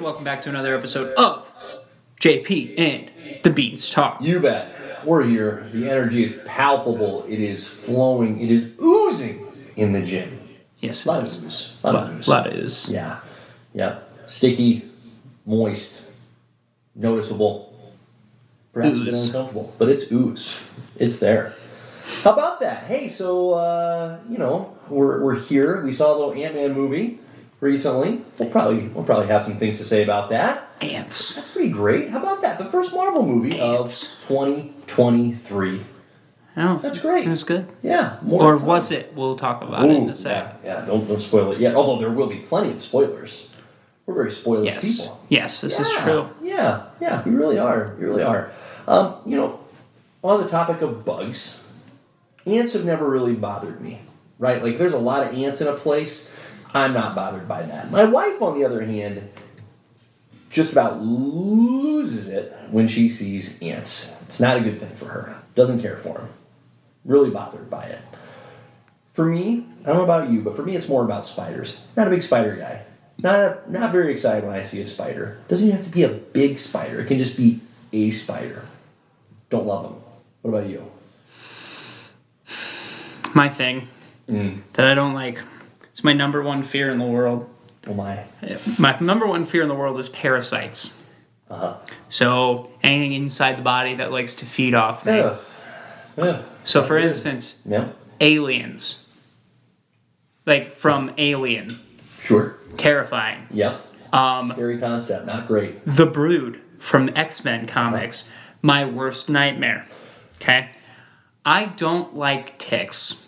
welcome back to another episode of JP and the Beans Talk. You bet. We're here. The energy is palpable. It is flowing. It is oozing in the gym. Yes, A lot it of is. ooze. A lot of ooze. Lot of ooze. Yeah. Yeah. Sticky, moist, noticeable. Perhaps a bit Ooze. uncomfortable. But it's ooze. It's there. How about that? Hey, so, we're here. We saw a little Ant-Man movie recently. We'll probably have some things to say about that. Ants. That's pretty great. How about that? The first Marvel movie Ants. of 2023. Oh, That's great. It was good. Yeah. More Or to come. was it? We'll talk about it in a Ooh, sec. yeah. Don't spoil it yet. Although there will be plenty of spoilers. We're very spoilers Yes. people. Yes, this is true. Yeah. We really are. We really are. On the topic of bugs, ants have never really bothered me. Right? Like, there's a lot of ants in a place. I'm not bothered by that. My wife, on the other hand, just about loses it when she sees ants. It's not a good thing for her. Doesn't care for them. Really bothered by it. For me, I don't know about you, but for me it's more about spiders. Not a big spider guy. Not very excited when I see a spider. Doesn't even have to be a big spider. It can just be a spider. Don't love them. What about you? My thing that I don't like. It's my number one fear in the world. Oh my. My number one fear in the world is parasites. Uh-huh. So anything inside the body that likes to feed off me. Yeah. So for Good. instance, Yeah. aliens. Like from Alien. Sure. Terrifying. Yep. Scary concept. Not great. The Brood from X-Men comics. My worst nightmare. Okay? I don't like ticks.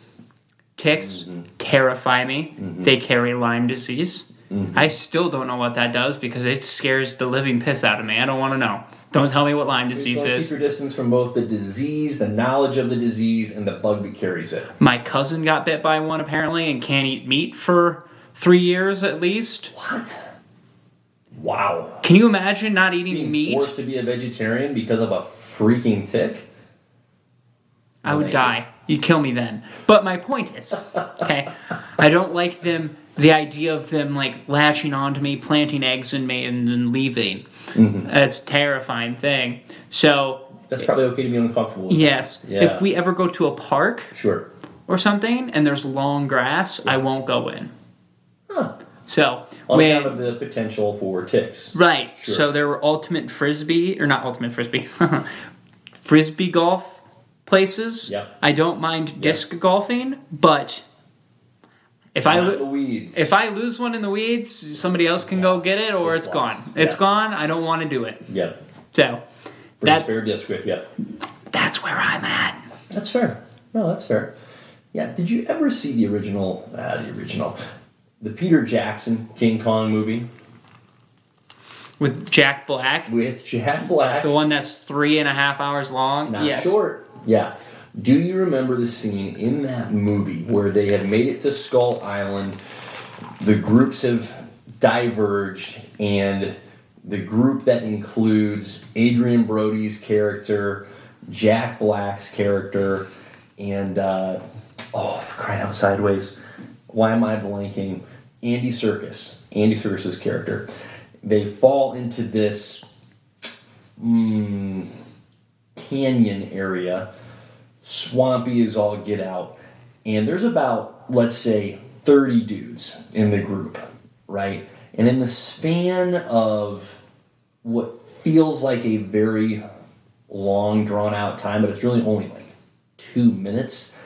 Ticks terrify me. They carry Lyme disease. I still don't know what that does because it scares the living piss out of me. I don't want to know. Don't tell me what Lyme disease Keep is. your distance from both the disease, the knowledge of the disease, and the bug that carries it. My cousin got bit by one apparently and can't eat meat for 3 years at least. What? Wow. Can you imagine not eating Being meat? forced to be a vegetarian because of a freaking tick? I would die. You'd kill me then. But my point is, okay, I don't like the idea of them like latching onto me, planting eggs in me, and then leaving. It's a terrifying thing. So That's probably okay to be uncomfortable with. yes, Yeah. if we ever go to a park Sure. or something and there's long grass, I won't go in. Huh. So On when account of the potential for ticks. right, Sure. so there were ultimate frisbee or not ultimate frisbee, frisbee golf places. Yep. I don't mind disc golfing, but if I Not in the weeds. if I lose one in the weeds, somebody else can go get it, or it's gone. lost. It's Yeah. gone. I don't want to do it. Yep. So Bring a that spare disc with you. that's where I'm at. That's fair. No, that's fair. Yeah. Did you ever see the original? The Peter Jackson King Kong movie With Jack Black, with Jack Black? the one that's 3.5 hours long. It's not Yes. short. Yeah. Do you remember the scene in that movie where they have made it to Skull Island? The groups have diverged, and the group that includes Adrian Brody's character, Jack Black's character, and for crying out sideways, why am I blanking? Andy Serkis's character. They fall into this canyon area, swampy as all get out, and there's about, let's say, 30 dudes in the group, right? And in the span of what feels like a very long, drawn-out time, but it's really only like 2 minutes,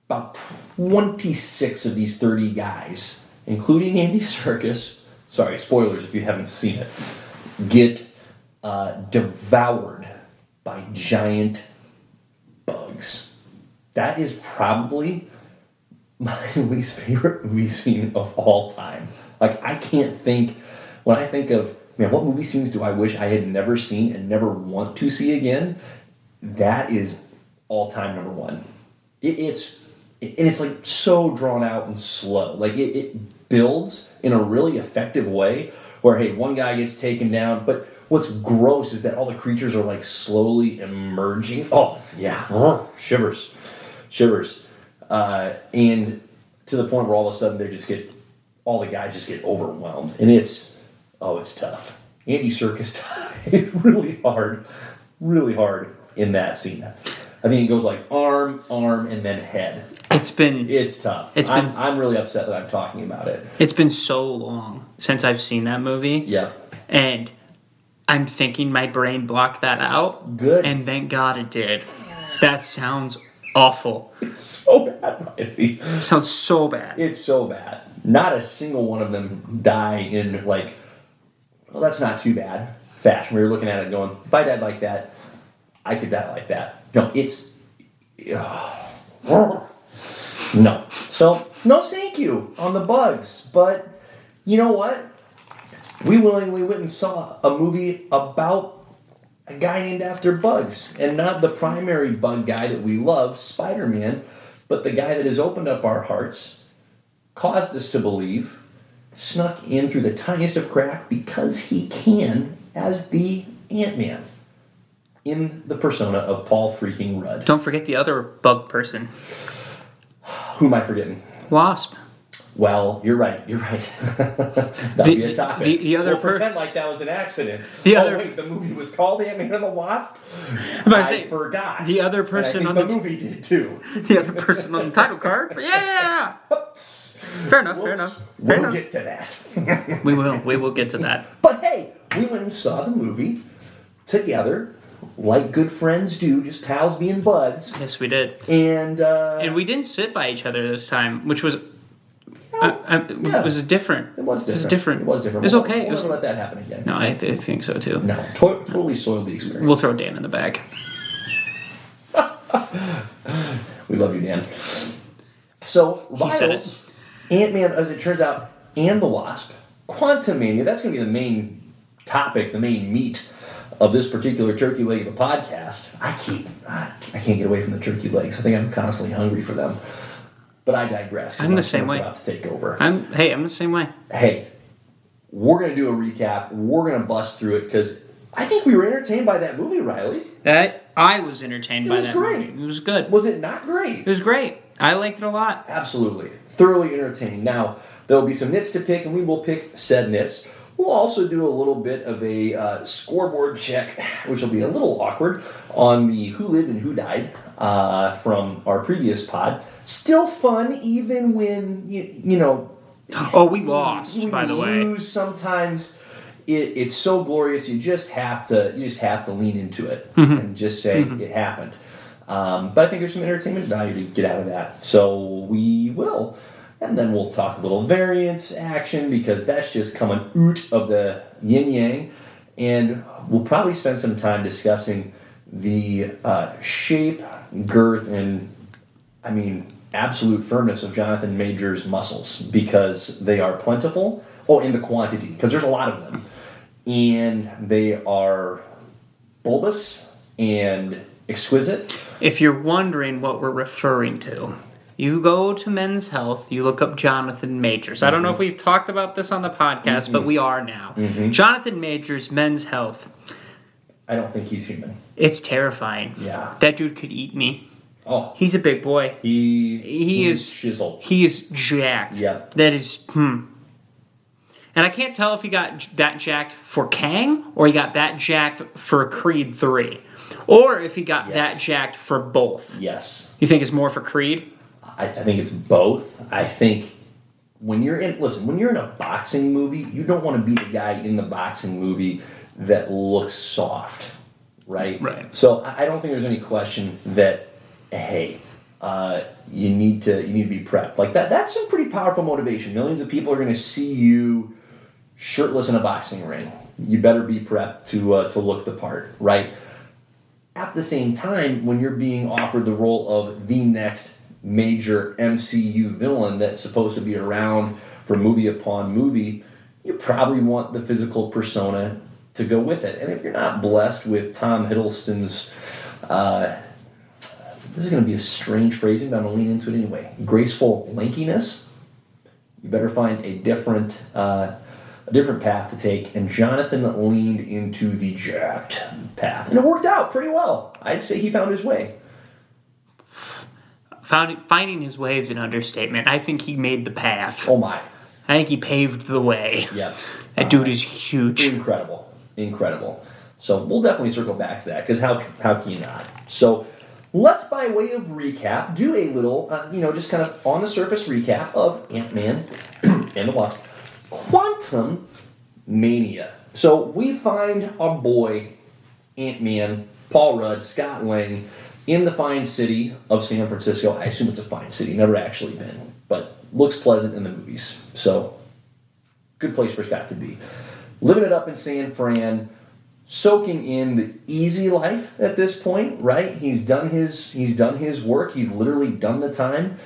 about 26 of these 30 guys, including Andy Serkis, sorry, spoilers if you haven't seen it, get devoured by giant bugs. That is probably my least favorite movie scene of all time. Like, I can't think, when I think of, man, what movie scenes do I wish I had never seen and never want to see again? That is all-time number one. It's like so drawn out and slow. Like, it builds in a really effective way where, hey, one guy gets taken down, but what's gross is that all the creatures are like slowly emerging. Oh, yeah. Shivers. And to the point where all of a sudden all the guys just get overwhelmed. And it's Oh, it's tough. Andy Serkis is really hard in that scene. I think it goes like arm, and then head. It's tough. I'm really upset that I'm talking about it. It's been so long since I've seen that movie. Yeah. And I'm thinking my brain blocked that out. Good. And thank God it did. That sounds awful. It's so bad, Riley. It sounds so bad. It's so bad. Not a single one of them die in, like, well, that's not too bad fashion. We were looking at it going, if I died like that, I could die like that. No, it's... no. So, no thank you on the bugs. But, you know what? We willingly went and saw a movie about a guy named after Bugs. And not the primary bug guy that we love, Spider-Man, but the guy that has opened up our hearts, caused us to believe, snuck in through the tiniest of crack because he can as the Ant-Man in the persona of Paul freaking Rudd. Don't forget the other bug person. Who am I forgetting? Wasp. Well, you're right. That'll be a topic. The other we'll pretend like that was an accident. Wait, the movie was called Ant-Man and the Wasp? I forgot. The other person and I think the movie did too. The other person on the title card? Yeah! Fair enough. We'll get to that. We will get to that. But hey, we went and saw the movie together, like good friends do, just pals being buds. Yes, we did. And we didn't sit by each other this time, which was... It was different. It was different. It was okay. We'll never let that happen again. No, I think so too. No, totally soiled the experience. We'll throw Dan in the bag. We love you, Dan. So, He said Riles, Ant-Man, as it turns out, and the Wasp, Quantumania, that's going to be the main topic, the main meat of this particular turkey leg of a podcast. I can't get away from the turkey legs. I think I'm constantly hungry for them. But I digress. I'm the same way. About to take over. I'm the same way. Hey, we're going to do a recap. We're going to bust through it because I think we were entertained by that movie, Riley. I was entertained by that great. movie. It was good. Was it not great? It was great. I liked it a lot. Absolutely. Thoroughly entertained. Now, there'll be some nits to pick, and we will pick said nits. We'll also do a little bit of a scoreboard check, which will be a little awkward, on the Who Lived and Who Died from our previous pod. Still fun, even when, you know... Oh, we lost, by the way. Lose, sometimes it's so glorious, you just have to lean into it and just say it happened. But I think there's some entertainment value to get out of that. So we will. And then we'll talk a little variance action because that's just coming out of the yin-yang. And we'll probably spend some time discussing the shape, girth, and, absolute firmness of Jonathan Majors' muscles because they are plentiful. Oh, and the quantity, because there's a lot of them. And they are bulbous and exquisite. If you're wondering what we're referring to, you go to Men's Health, you look up Jonathan Majors. I don't know if we've talked about this on the podcast, but we are now. Jonathan Majors, Men's Health. I don't think he's human. It's terrifying. Yeah. That dude could eat me. Oh. He's a big boy. He's chiseled. He is jacked. Yeah. That is, And I can't tell if he got that jacked for Kang or he got that jacked for Creed 3. Or if he got that jacked for both. Yes. You think it's more for Creed? I think it's both. I think when you're in a boxing movie, you don't want to be the guy in the boxing movie that looks soft, right? Right. So I don't think there's any question that, hey, you need to be prepped. Like that's some pretty powerful motivation. Millions of people are going to see you shirtless in a boxing ring. You better be prepped to look the part, right? At the same time, when you're being offered the role of the next major MCU villain that's supposed to be around for movie upon movie, you probably want the physical persona to go with it. And if you're not blessed with Tom Hiddleston's, this is going to be a strange phrasing, but I'm going to lean into it anyway, graceful lankiness, you better find a different path to take. And Jonathan leaned into the jacked path. And it worked out pretty well. I'd say he found his way. Finding his way is an understatement. I think he made the path. Oh my. I think he paved the way. Yeah. That dude is huge. Incredible. So we'll definitely circle back to that, because how can you not? So let's, by way of recap, do a little, just kind of on the surface recap of Ant-Man and the Wasp. Quantum Mania. So we find our boy, Ant-Man, Paul Rudd, Scott Lang, in the fine city of San Francisco. I assume it's a fine city, never actually been, but looks pleasant in the movies. So, good place for Scott to be. Living it up in San Fran, soaking in the easy life at this point, right? He's done his work. He's literally done the time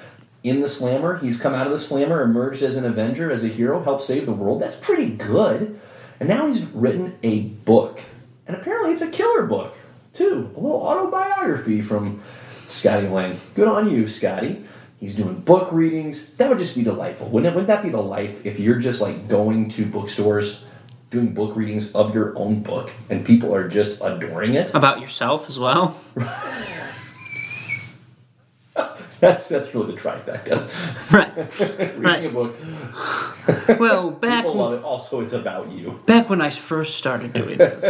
in the Slammer. He's come out of the Slammer, emerged as an Avenger, as a hero, helped save the world. That's pretty good. And now he's written a book. And apparently it's a killer book, too. A little autobiography from Scotty Lang. Good on you, Scotty. He's doing book readings. That would just be delightful. Wouldn't that be the life if you're just like going to bookstores, doing book readings of your own book, and people are just adoring it? About yourself as well? That's really the trifecta. Right. Reading a book. Well, People love it. Also, it's about you. back when I first started doing this.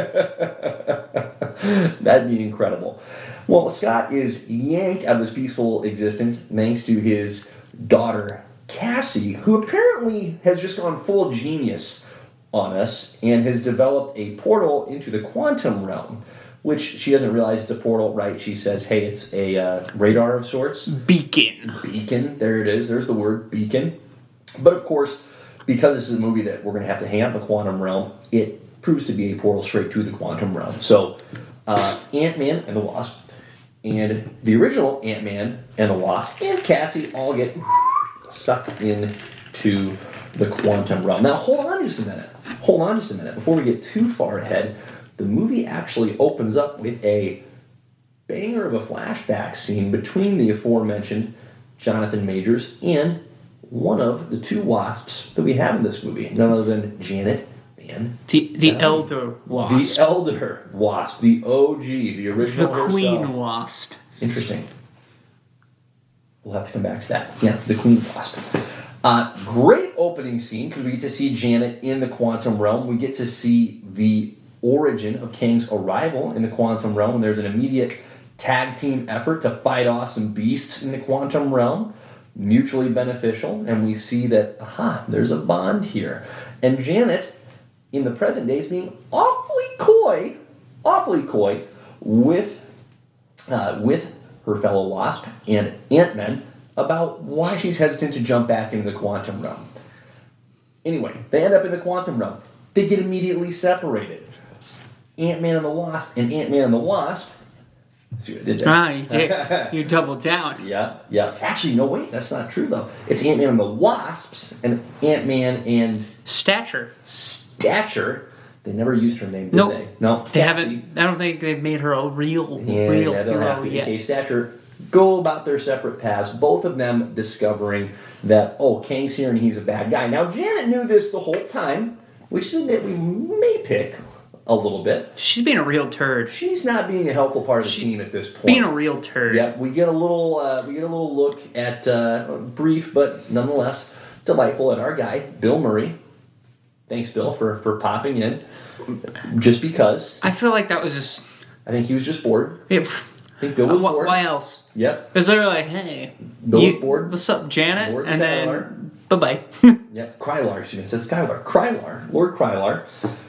That'd be incredible. Well, Scott is yanked out of his peaceful existence thanks to his daughter, Cassie, who apparently has just gone full genius on us and has developed a portal into the quantum realm, which she doesn't realize it's a portal, right? She says, hey, it's a radar of sorts. Beacon. Beacon, there it is. There's the word, beacon. But of course, because this is a movie that we're going to have to hang out in the quantum realm, it proves to be a portal straight to the quantum realm. So, Ant-Man and the Wasp, and the original Ant-Man and the Wasp, and Cassie all get sucked into the quantum realm. Now, hold on just a minute. Before we get too far ahead, the movie actually opens up with a banger of a flashback scene between the aforementioned Jonathan Majors and one of the two wasps that we have in this movie, none other than Janet Van The Elder Wasp. The Elder Wasp, the OG, the original The Queen herself. Wasp. Interesting. We'll have to come back to that. Yeah, the Queen Wasp. Great opening scene, because we get to see Janet in the quantum realm. We get to see the origin of Kang's arrival in the quantum realm, and there's an immediate tag team effort to fight off some beasts in the quantum realm, mutually beneficial, and we see that, there's a bond here. And Janet, in the present day, is being awfully coy with her fellow Wasp and Ant-Man about why she's hesitant to jump back into the quantum realm. Anyway, they end up in the quantum realm. They get immediately separated. Ant-Man and the Wasp and Ant-Man and the Wasp. See what I did there? You did. You doubled down. Yeah. Actually, no, wait, that's not true, though. It's Ant-Man and the Wasps and Ant-Man and Stature. They never used her name, did Nope. they? No. They haven't. I don't think they've made her a real That'll have hero to be yet. case. Stature go about their separate paths, both of them discovering that, Kang's here and he's a bad guy. Now, Janet knew this the whole time, which is that we may pick a little bit. She's being a real turd. She's not being a helpful part of the team at this point. Being a real turd. Yeah, we get a little look at brief but nonetheless delightful at our guy Bill Murray. Thanks, Bill, for popping in. Just because. I feel like that was just. I think he was just bored. I think Bill was bored. Why else? Yep. Because they're like, hey, Bill was bored. What's up, Janet? Bored and Skylar. then bye. Yep. Krylar, she said Skylar. Krylar, Lord Krylar,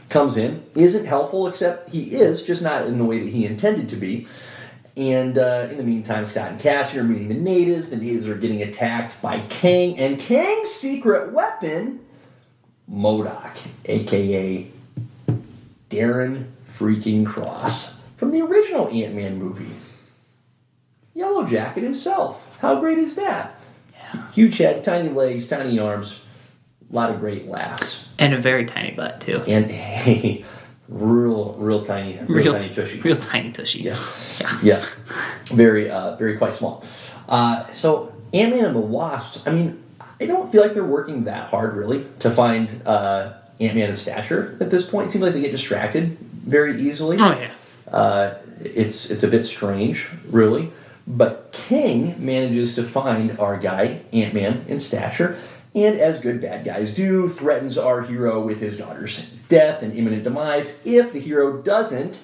comes in, isn't helpful, except he is, just not in the way that he intended to be. And in the meantime, Scott and Cassie are meeting the natives. The natives are getting attacked by Kang, and Kang's secret weapon, MODOK, a.k.a. Darren freaking Cross, from the original Ant-Man movie. Yellow Jacket himself. How great is that? Yeah. Huge head, tiny legs, tiny arms, a lot of great laughs. And a very tiny butt, too. And a real tiny tushy. Real tiny tushy. Yeah. Very quite small. So Ant-Man and the Wasp, I don't feel like they're working that hard, really, to find Ant-Man and Stature at this point. It seems like they get distracted very easily. Oh, yeah. It's a bit strange, really. But Kang manages to find our guy, Ant-Man and Stature, and as good bad guys do, threatens our hero with his daughter's death and imminent demise if the hero doesn't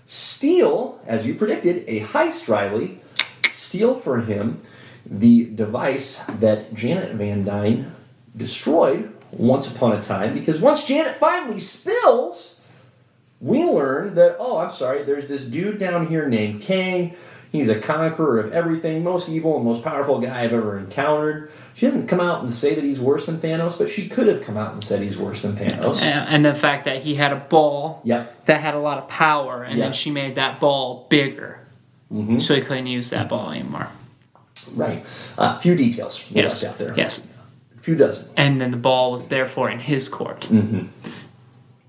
steal, as you predicted, a heist, Riley. Steal for him the device that Janet Van Dyne destroyed once upon a time, because once Janet finally spills, we learn that, oh, I'm sorry, there's this dude down here named Kang. He's a conqueror of everything, most evil and most powerful guy I've ever encountered. She doesn't come out and say that he's worse than Thanos, but she could have come out and said he's worse than Thanos. And the fact that he had a ball Yep. that had a lot of power, and Yep. then she made that ball bigger. So he couldn't use that ball anymore. Right. A few details Yes. left out there. Yes. A few dozen. And then the ball was therefore in his court.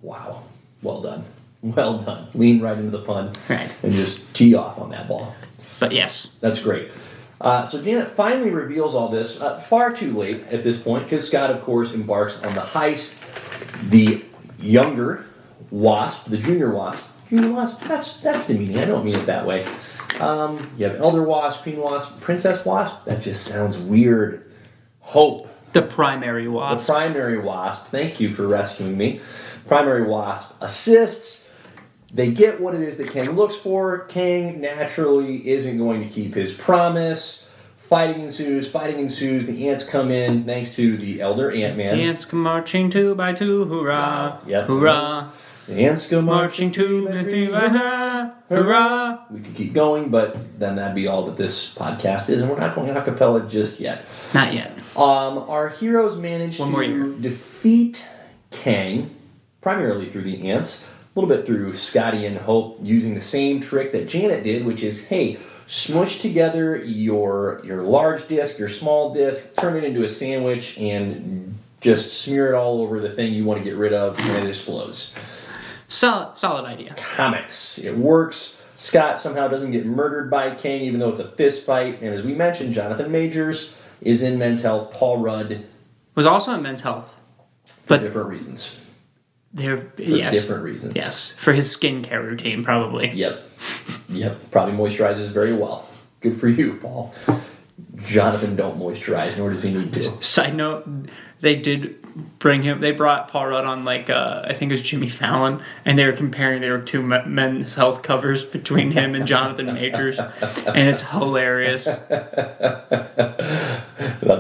Wow. Well done. Well done. Lean right into the pun. Right. And just tee off on that ball. But yes. That's great. So Janet finally reveals all this, far too late at this point, because Scott, of course, embarks on the heist. The younger Wasp, the junior Wasp, that's demeaning. I don't mean it that way. You have Elder Wasp, Queen Wasp, Princess Wasp. That just sounds weird. Hope. The primary The wasp. primary Wasp. Thank you for rescuing me. Primary Wasp assists. They get what it is that Kang looks for. Kang naturally isn't going to keep his promise. Fighting ensues. The ants come in thanks to the Elder Ant-Man. The ants come marching 2 by 2, hurrah, Yep. hurrah. The ants go Marching 2 by 3, hurrah. We could keep going, but then that'd be all that this podcast is, and we're not going a cappella just yet. Not yet. Our heroes managed One more year. to defeat Kang, primarily through the ants, a little bit through Scotty and Hope using the same trick that Janet did, which is, hey, smush together your large disc, your small disc, turn it into a sandwich, and just smear it all over the thing you want to get rid of, and it explodes. Solid idea. Comics. It works. Scott somehow doesn't get murdered by Kang, even though it's a fist fight. And as we mentioned, Jonathan Majors is in Men's Health. Paul Rudd, Was also in Men's Health. for But different reasons. there, For yes. different reasons. Yes. For his skincare routine, probably. Yep. Probably moisturizes very well. Good for you, Paul. Jonathan don't moisturize, nor does he need to. Side note, they did they brought Paul Rudd on, like, I think it was Jimmy Fallon, and they were comparing their two Men's Health covers between him and Jonathan Majors, and it's hilarious. That'd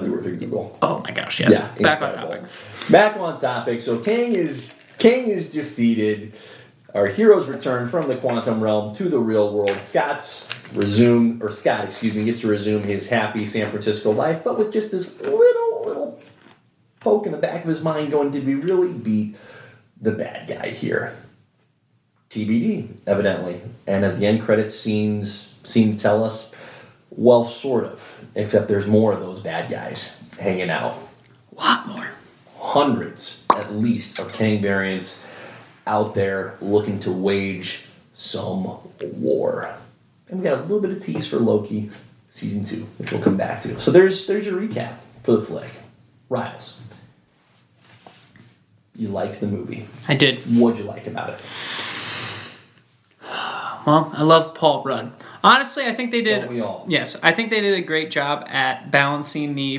be worth a Google. Oh my gosh, yes. Yeah, Back on incredible. topic. Back on topic. So Kang is defeated. Our heroes return from the quantum realm to the real world. Scott gets to resume his happy San Francisco life, but with just this little poke in the back of his mind going, did we really beat the bad guy here? TBD, evidently. And as the end credits scenes seem to tell us, well, sort of. Except there's more of those bad guys hanging out. A lot more. Hundreds, at least, of Kang variants out there looking to wage some war. And we got a little bit of tease for Loki season 2, which we'll come back to. So there's your recap for the flick. Riles, you liked the movie. I did. What'd you like about it? Well, I love Paul Rudd. Honestly, I think they did. Don't we all? Yes, I think they did a great job at balancing the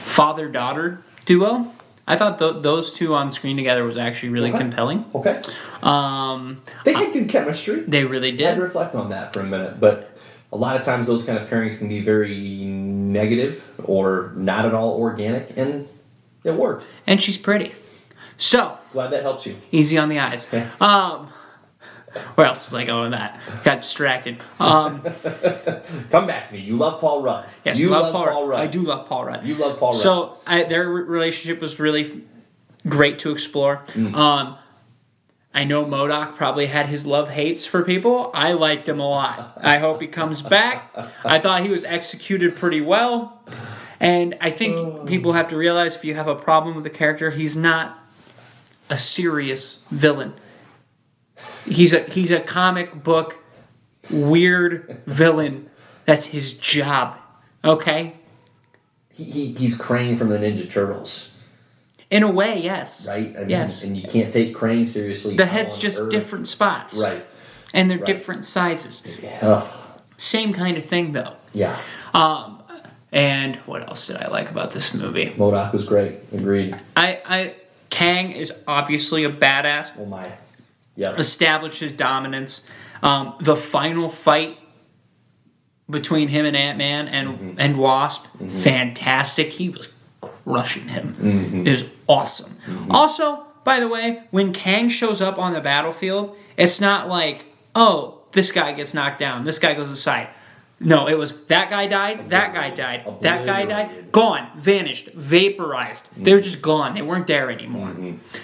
father-daughter duo. I thought those two on screen together was actually really compelling. Okay. They had good chemistry. They really I'd did. reflect on that for a minute, but a lot of times those kind of pairings can be very negative or not at all organic, and it worked. And she's pretty. So, Glad that helps you. easy on the eyes. Okay. Where else was I going with that? Got distracted. Come back to me. You love Paul Rudd. Yes, you love Paul Rudd. I do love Paul Rudd. You love Paul Rudd. So, their relationship was really great to explore. I know MODOK probably had his love-hates for people. I liked him a lot. I hope he comes back. I thought he was executed pretty well. And I think people have to realize if you have a problem with the character, he's not a serious villain. He's a comic book weird villain. That's his job. Okay? He's Crane from the Ninja Turtles. In a way, yes. Right? I mean, yes. And you can't take Crane seriously. The head's just different spots. Right. And they're different sizes. Ugh. Same kind of thing, though. Yeah. And what else did I like about this movie? MODOK was great. Agreed. Kang is obviously a badass. Oh my. Yeah. Established his dominance. The final fight between him and Ant-Man and Wasp, fantastic. He was crushing him. It was awesome. Also, by the way, when Kang shows up on the battlefield, it's not like, oh, this guy gets knocked down, this guy goes aside. No, it was that guy died, that guy died, that guy died, gone, vanished, vaporized. They were just gone. They weren't there anymore.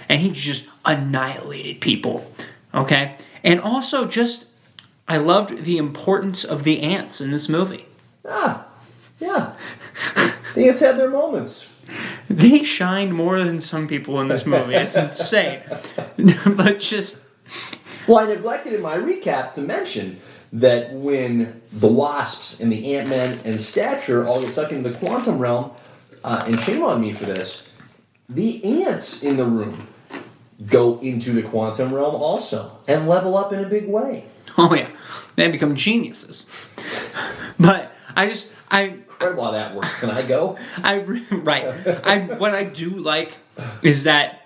And he just annihilated people. Okay? And also just, I loved the importance of the ants in this movie. Yeah. The ants had their moments. They shined more than some people in this movie. It's insane. But just... Well, I neglected in my recap to mention that when the Wasps and the Ant-Man and Stature all get sucked into the quantum realm, and shame on me for this, the ants in the room go into the quantum realm also and level up in a big way. Oh yeah, they become geniuses. But Incredible how that works. Can I go? What I do like is that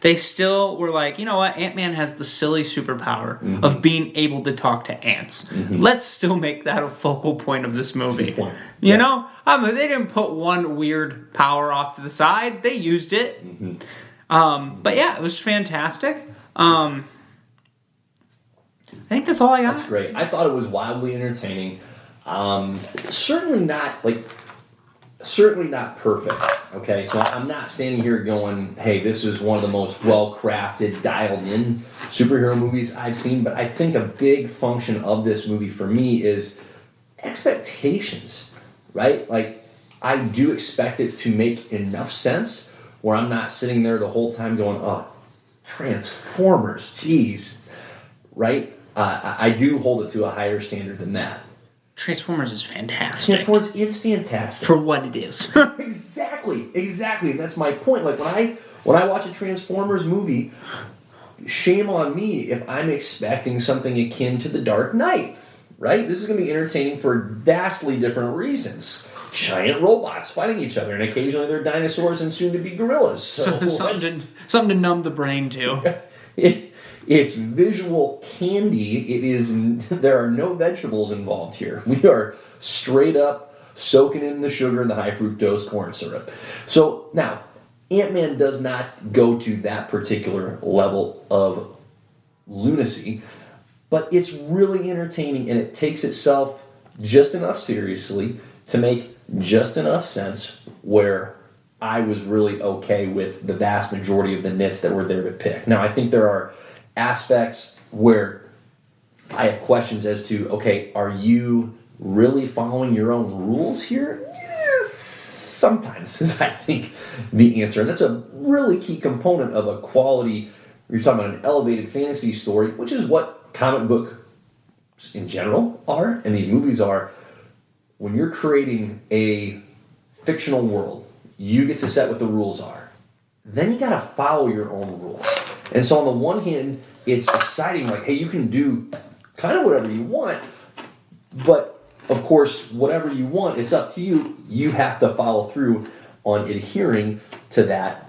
they still were like, you know what, Ant-Man has the silly superpower of being able to talk to ants. Let's still make that a focal point of this movie. That's a good point. You know? I mean, they didn't put one weird power off to the side. They used it. But yeah, it was fantastic. I think that's all I got. That's great. I thought it was wildly entertaining. Certainly not perfect. Okay, so I'm not standing here going, hey, this is one of the most well-crafted, dialed-in superhero movies I've seen, but I think a big function of this movie for me is expectations, right? Like, I do expect it to make enough sense where I'm not sitting there the whole time going, oh, Transformers, jeez, right? I do hold it to a higher standard than that. Transformers is fantastic. Transformers is fantastic. For what it is. Exactly. And that's my point. Like when I watch a Transformers movie, shame on me if I'm expecting something akin to The Dark Knight, right? This is going to be entertaining for vastly different reasons. Giant robots fighting each other, and occasionally they're dinosaurs and soon to be gorillas. So something to numb the brain to. It's visual candy. There are no vegetables involved here. We are straight up soaking in the sugar and the high fructose corn syrup. So now, Ant-Man does not go to that particular level of lunacy, but it's really entertaining and it takes itself just enough seriously to make just enough sense where I was really okay with the vast majority of the nits that were there to pick. Now, I think there are aspects where I have questions as to, okay, are you really following your own rules here? Yes, sometimes is, I think, the answer. And that's a really key component of a quality, you're talking about an elevated fantasy story, which is what comic books in general are, and these movies are. When you're creating a fictional world, you get to set what the rules are. Then you gotta follow your own rules. And so on the one hand, it's exciting, like, hey, you can do kind of whatever you want, but of course, whatever you want, it's up to you. You have to follow through on adhering to that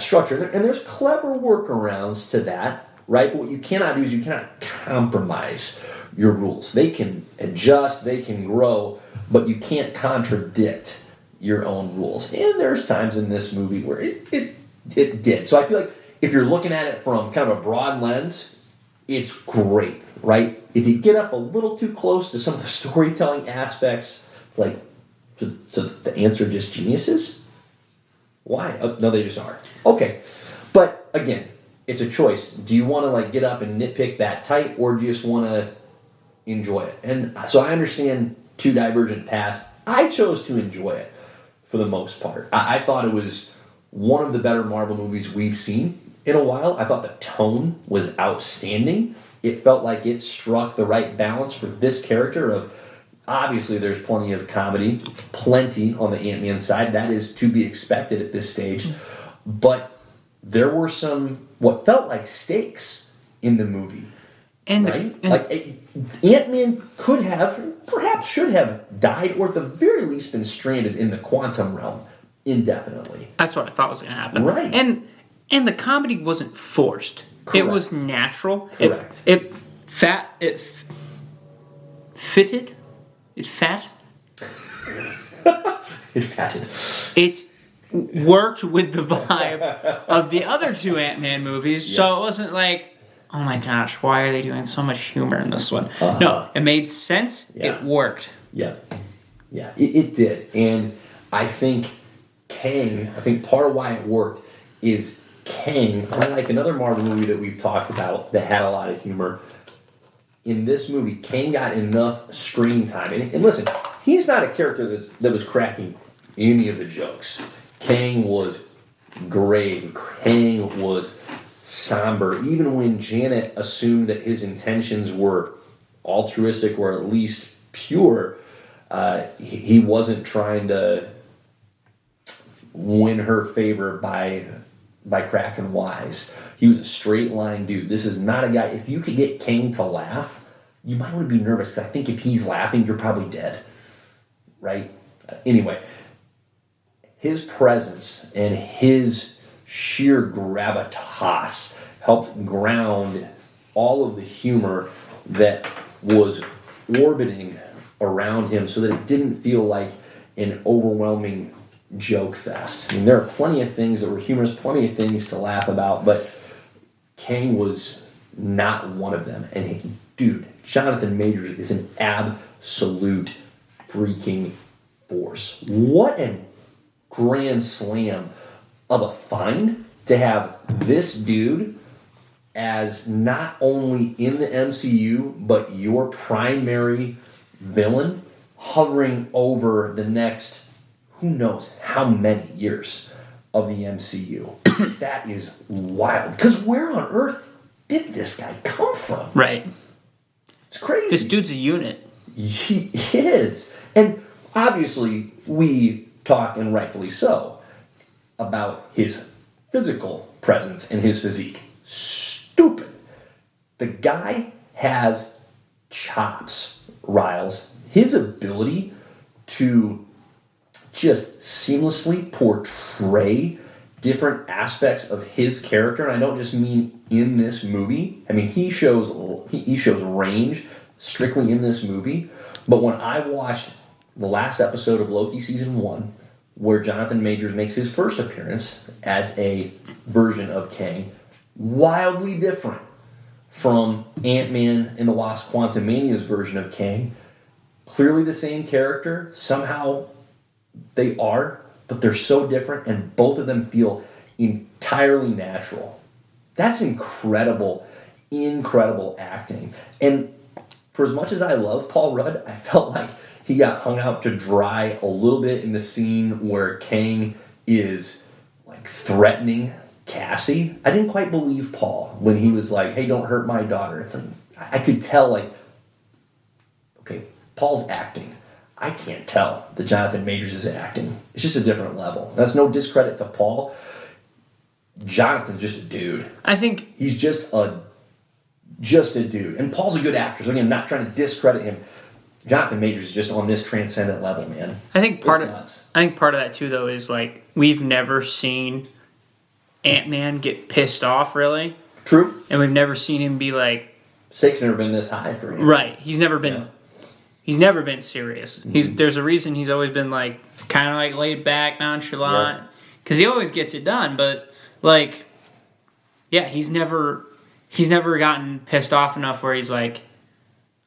structure. And there's clever workarounds to that, right? But what you cannot do is you cannot compromise your rules. They can adjust, they can grow, but you can't contradict your own rules. And there's times in this movie where it did. So I feel like if you're looking at it from kind of a broad lens, it's great, right? If you get up a little too close to some of the storytelling aspects, it's like, so the ants are just geniuses? Why? Oh, no, they just are. Okay. But again, it's a choice. Do you want to like get up and nitpick that tight, or do you just want to enjoy it? And so I understand two divergent paths. I chose to enjoy it for the most part. I thought it was one of the better Marvel movies we've seen in a while. I thought the tone was outstanding. It felt like it struck the right balance for this character of, obviously there's plenty of comedy, plenty on the Ant-Man side. That is to be expected at this stage. But there were some, what felt like stakes in the movie. Ant-Man could have, perhaps should have died, or at the very least been stranded in the quantum realm indefinitely. That's what I thought was going to happen. Right. And the comedy wasn't forced. Correct. It was natural. Correct. It fitted. It fat. It fatted. It worked with the vibe of the other two Ant-Man movies, so Yes. it wasn't like, oh my gosh, why are they doing so much humor in this one? Uh-huh. No, it made sense. Yeah. It worked. Yeah. Yeah, it did. And I think part of why it worked is Kang, unlike another Marvel movie that we've talked about that had a lot of humor, in this movie, Kang got enough screen time. And listen, he's not a character that was cracking any of the jokes. Kang was grave. Kang was somber. Even when Janet assumed that his intentions were altruistic or at least pure, he wasn't trying to win her favor by cracking wise. He was a straight line dude. This is not a guy. If you could get Kang to laugh, you might want to be nervous, because I think if he's laughing, you're probably dead. Right? Anyway, his presence and his sheer gravitas helped ground all of the humor that was orbiting around him, so that it didn't feel like an overwhelming joke fest. I mean, there are plenty of things that were humorous, plenty of things to laugh about, but Kang was not one of them. And dude, Jonathan Majors is an absolute freaking force. What a grand slam of a find to have this dude as not only in the MCU, but your primary villain, hovering over the next, who knows how many years of the MCU. That is wild. Because where on earth did this guy come from? Right. It's crazy. This dude's a unit. He is. And obviously, we talk, and rightfully so, about his physical presence and his physique. Stupid. The guy has chops, Riles. His ability to just seamlessly portray different aspects of his character, and I don't just mean in this movie. I mean, he shows range strictly in this movie. But when I watched the last episode of Loki season 1, where Jonathan Majors makes his first appearance as a version of Kang, wildly different from Ant-Man and the Wasp: Quantumania's version of Kang. Clearly the same character. Somehow they are, but they're so different, and both of them feel entirely natural. That's incredible, incredible acting. And for as much as I love Paul Rudd, I felt like he got hung out to dry a little bit in the scene where Kang is like threatening Cassie. I didn't quite believe Paul when he was like, "Hey, don't hurt my daughter." It's like, I could tell, like, okay, Paul's acting. I can't tell that Jonathan Majors is acting. It's just a different level. That's no discredit to Paul. Jonathan's just a dude. I think He's just a dude. And Paul's a good actor. So again, I'm not trying to discredit him. Jonathan Majors is just on this transcendent level, man. I think part It's of nuts. that too, though, is like we've never seen Ant-Man get pissed off, really, True. and we've never seen him be like, Stakes never been this high for him. right. He's never been. Yeah. He's never been serious. There's a reason he's always been like kind of like laid back, nonchalant, because he always gets it done. But like, yeah, he's never gotten pissed off enough where he's like,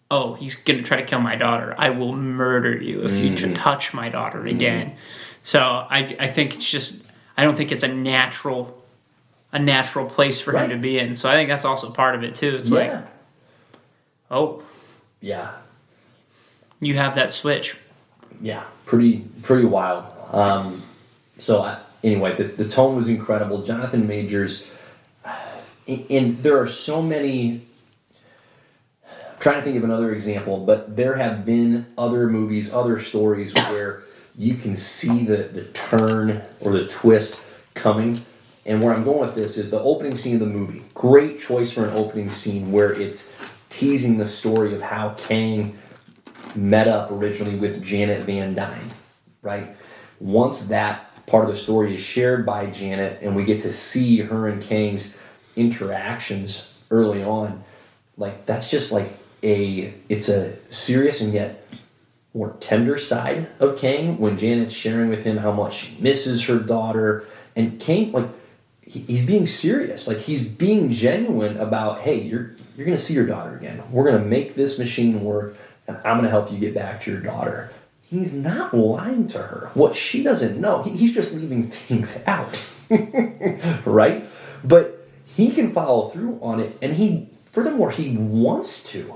oh, he's gonna try to kill my daughter. I will murder you if you touch my daughter again. So I think it's just, I don't think it's a natural place for him to be in. So I think that's also part of it too. It's like, oh, Yeah. you have that switch. Yeah, pretty wild. Anyway, the tone was incredible. Jonathan Majors, and there are so many. I'm trying to think of another example, but there have been other movies, other stories where you can see the turn or the twist coming. And where I'm going with this is the opening scene of the movie. Great choice for an opening scene where it's teasing the story of how Kang met up originally with Janet Van Dyne, right? Once that part of the story is shared by Janet and we get to see her and Kang's interactions early on, like that's just like it's a serious and yet more tender side of Kang when Janet's sharing with him how much she misses her daughter, and Kang, like, he's being serious, like he's being genuine about, hey, you're gonna see your daughter again. We're gonna make this machine work, and I'm gonna help you get back to your daughter. He's not lying to her. What she doesn't know, he's just leaving things out, right? But he can follow through on it, and furthermore, he wants to,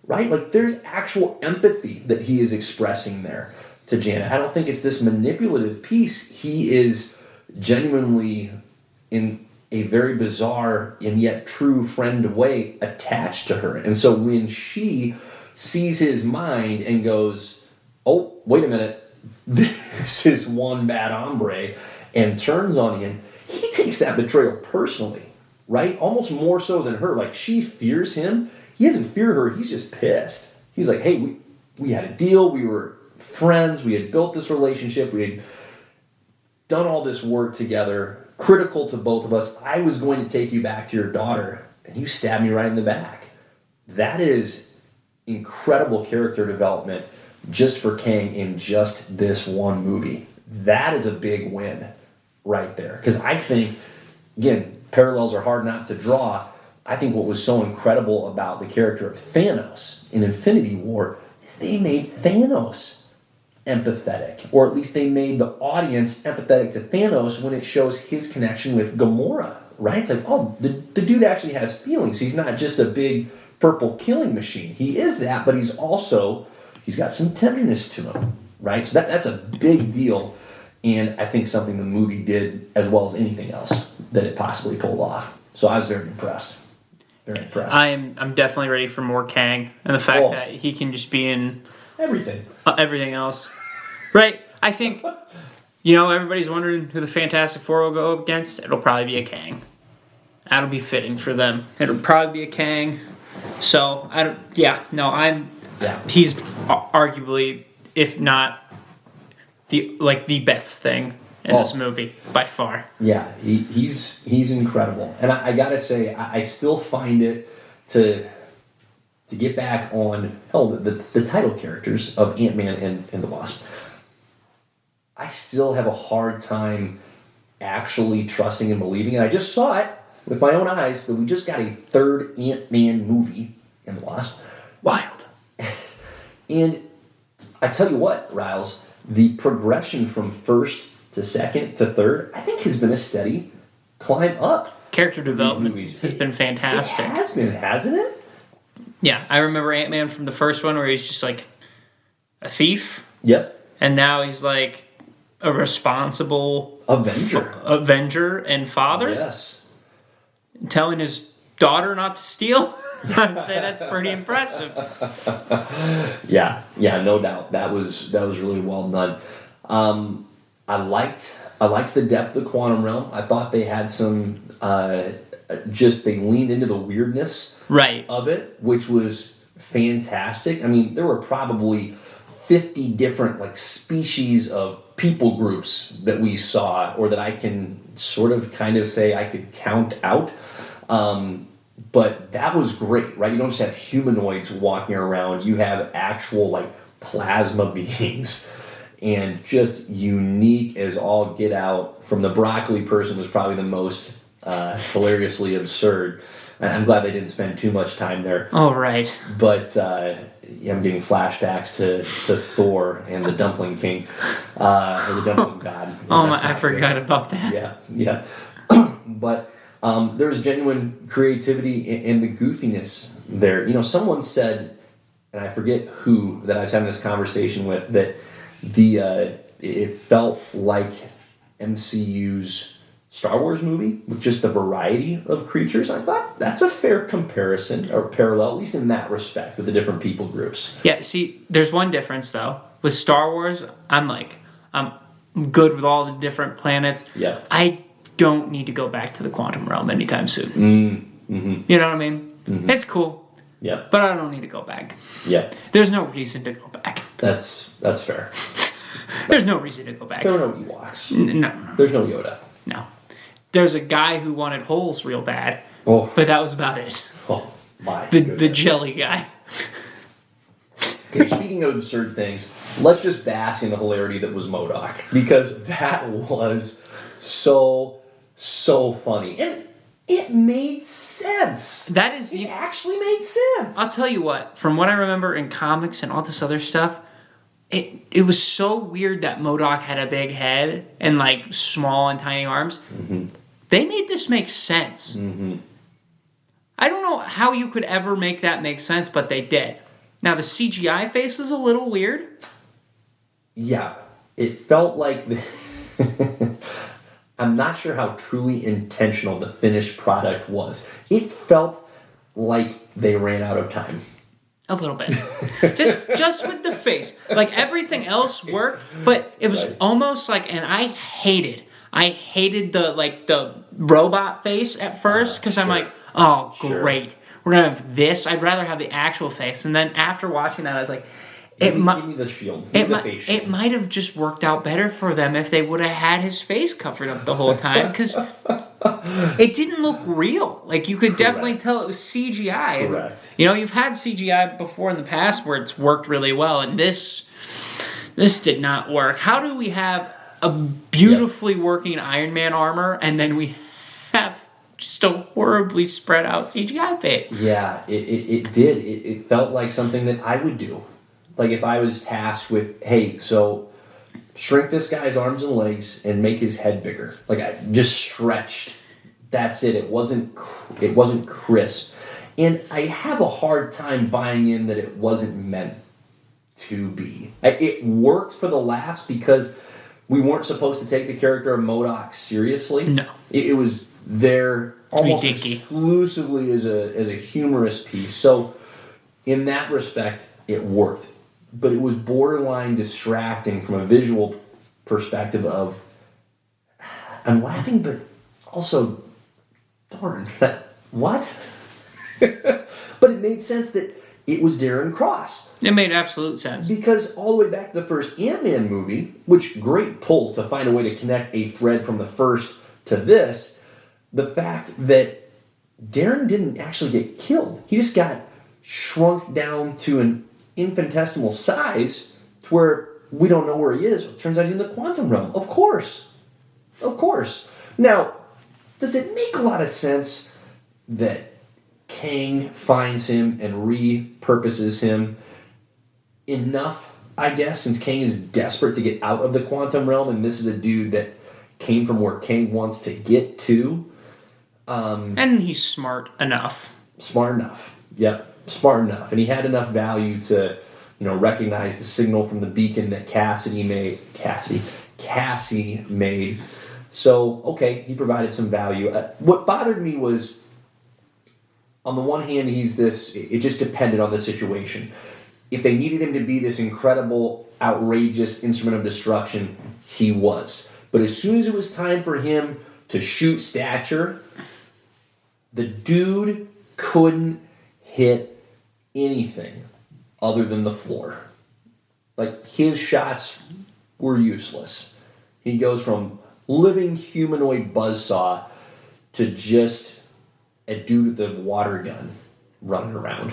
right? Like there's actual empathy that he is expressing there to Janet. I don't think it's this manipulative piece. He is genuinely, in a very bizarre and yet true friend way, attached to her. And so when she sees his mind and goes, oh, wait a minute, this is one bad hombre, and turns on him, he takes that betrayal personally, right? Almost more so than her. Like, she fears him. He doesn't fear her. He's just pissed. He's like, hey, we had a deal. We were friends. We had built this relationship. We had done all this work together, critical to both of us. I was going to take you back to your daughter, and you stabbed me right in the back. That is incredible character development just for Kang in just this one movie. That is a big win right there. Because I think, again, parallels are hard not to draw. I think what was so incredible about the character of Thanos in Infinity War is they made Thanos empathetic, or at least they made the audience empathetic to Thanos when it shows his connection with Gamora, right? It's like, oh, the dude actually has feelings. He's not just a big purple killing machine. He is that, but he's got some tenderness to him, right? So that's a big deal, and I think something the movie did as well as anything else that it possibly pulled off. So I was very impressed. Very impressed. I'm definitely ready for more Kang, and the fact that he can just be in everything else. Right? I think, everybody's wondering who the Fantastic Four will go up against. It'll probably be a Kang. That'll be fitting for them. It'll probably be a Kang. So, he's arguably, if not the best thing in this movie, by far. Yeah, he's incredible. And I gotta say, I still find it to get back on the title characters of Ant-Man and the Wasp. I still have a hard time actually trusting and believing it. I just saw it with my own eyes that we just got a third Ant-Man movie in the Wasp. Wild. And I tell you what, Riles, the progression from first to second to third, I think has been a steady climb up. Character development has been fantastic. It has been, hasn't it? Yeah, I remember Ant-Man from the first one where he's just like a thief. Yep. And now he's like a responsible Avenger and father. Yes. Telling his daughter not to steal. I'd say that's pretty impressive. Yeah, no doubt. That was really well done. I liked the depth of the quantum realm. I thought they had some they leaned into the weirdness of it, which was fantastic. I mean, there were probably 50 different species of people groups that we saw, or that I can kind of say I could count out. But that was great, right? You don't just have humanoids walking around. You have actual plasma beings, and just unique as all get out. From the broccoli person was probably the most hilariously absurd. And I'm glad they didn't spend too much time there. Oh, right. But I'm getting flashbacks to Thor and the Dumpling King, or the Dumpling God. I forgot about that. Yeah. But there's genuine creativity and the goofiness there. Someone said, and I forget who that I was having this conversation with, that it felt like MCU's Star Wars movie with just the variety of creatures. I thought that's a fair comparison or parallel, at least in that respect, with the different people groups. Yeah, see, there's one difference though. With Star Wars, I'm good with all the different planets. Yeah. I don't need to go back to the quantum realm anytime soon. Mm-hmm. You know what I mean? Mm-hmm. It's cool. Yep. But I don't need to go back. Yep. There's no reason to go back. That's fair. There's no reason to go back. There were no Ewoks. No. There's no Yoda. No. There's a guy who wanted holes real bad, Oh, but that was about it. oh my The goodness. jelly guy. Okay, speaking of absurd things, let's just bask in the hilarity that was MODOK. Because that was so funny. And it made sense. That is... It actually made sense. I'll tell you what, from what I remember in comics and all this other stuff, it was so weird that MODOK had a big head and like small and tiny arms. Mm-hmm. They made this make sense. Mm-hmm. I don't know how you could ever make that make sense, but they did. Now the CGI face is a little weird. Yeah, it felt like... I'm not sure how truly intentional the finished product was. It felt like they ran out of time. A little bit. just with the face. Like everything else worked, but it was Right. almost like, and I hated the robot face at first, because I'm Sure. like, oh, Sure. great. We're going to have this. I'd rather have the actual face. And then after watching that, I was like, Give me the shield. Give me the face shield. it might have just worked out better for them if they would have had his face covered up the whole time, because it didn't look real. Like, you could definitely tell it was CGI. Correct. You know, you've had CGI before in the past where it's worked really well, and this did not work. How do we have a beautifully working Iron Man armor, and then we have just a horribly spread out CGI face? Yeah, it did. It felt like something that I would do. Like if I was tasked with, hey, so shrink this guy's arms and legs and make his head bigger. Like I just stretched. That's it. It wasn't crisp. And I have a hard time buying in that it wasn't meant to be. It worked for the laughs because we weren't supposed to take the character of MODOK seriously. No. It was there almost dinky. exclusively as a humorous piece. So in that respect, it worked. But it was borderline distracting from a visual perspective of, I'm laughing, but also, darn, what? But it made sense that it was Darren Cross. It made absolute sense. Because all the way back to the first Ant-Man movie, which great pull to find a way to connect a thread from the first to this, the fact that Darren didn't actually get killed. He just got shrunk down to an infinitesimal size to where we don't know where he is. It turns out he's in the quantum realm. Of course. Now, does it make a lot of sense that Kang finds him and repurposes him enough, I guess, since Kang is desperate to get out of the quantum realm, and this is a dude that came from where Kang wants to get to? And he's smart enough. Smart enough. Yep, smart enough. And he had enough value to, recognize the signal from the beacon that Cassie made. So, okay, he provided some value. What bothered me was, on the one hand, it just depended on the situation. If they needed him to be this incredible, outrageous instrument of destruction, he was. But as soon as it was time for him to shoot Stature, the dude couldn't hit anything other than the floor. Like, his shots were useless. He goes from living humanoid buzzsaw to just a dude with a water gun running around.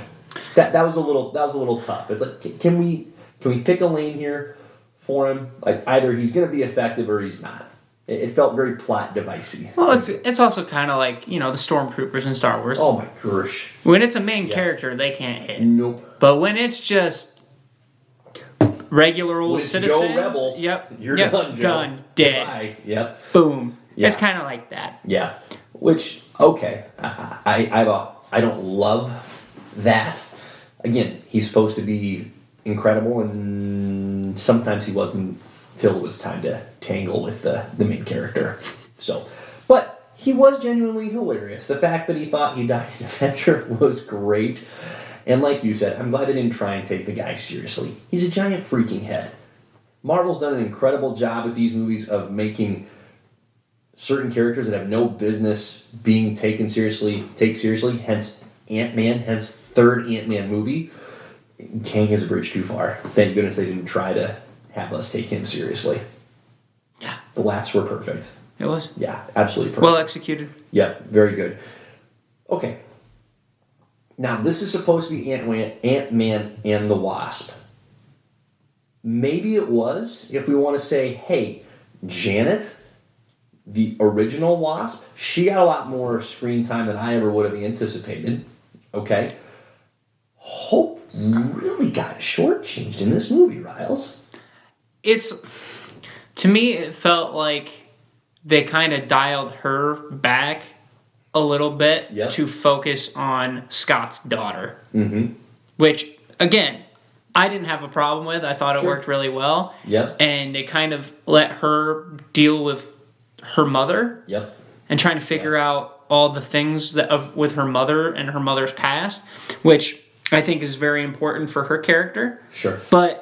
That was a little tough. It's like, can we pick a lane here for him? Like, either he's going to be effective or he's not. It felt very plot devicey. Well, it's also kind of like, the stormtroopers in Star Wars. Oh my gosh. When it's a main character, they can't hit. Nope. But when it's just regular old When it's citizens, Joe Rebel, you're done, Joe. done, dead. Goodbye. Yep. Boom. Yeah. It's kind of like that. Yeah. Which, okay, I don't love that. Again, he's supposed to be incredible, and sometimes he wasn't until it was time to tangle with the main character. So, but he was genuinely hilarious. The fact that he thought he died in Avenger was great. And like you said, I'm glad they didn't try and take the guy seriously. He's a giant freaking head. Marvel's done an incredible job with these movies of making certain characters that have no business being taken seriously, hence Ant-Man, hence third Ant-Man movie, Kang is a bridge too far. Thank goodness they didn't try to have us take him seriously. Yeah. The laughs were perfect. It was. Yeah, absolutely perfect. Well executed. Yep, very good. Okay. Now, this is supposed to be Ant-Man and the Wasp. Maybe it was, if we want to say, hey, Janet, the original Wasp, she got a lot more screen time than I ever would have anticipated. Okay? Hope really got shortchanged in this movie, Riles. To me, it felt like they kind of dialed her back a little bit to focus on Scott's daughter. Mm-hmm. Which, again, I didn't have a problem with. I thought it worked really well. Yep. And they kind of let her deal with her mother. Yep. And trying to figure out all the things with her mother and her mother's past, which I think is very important for her character. Sure. But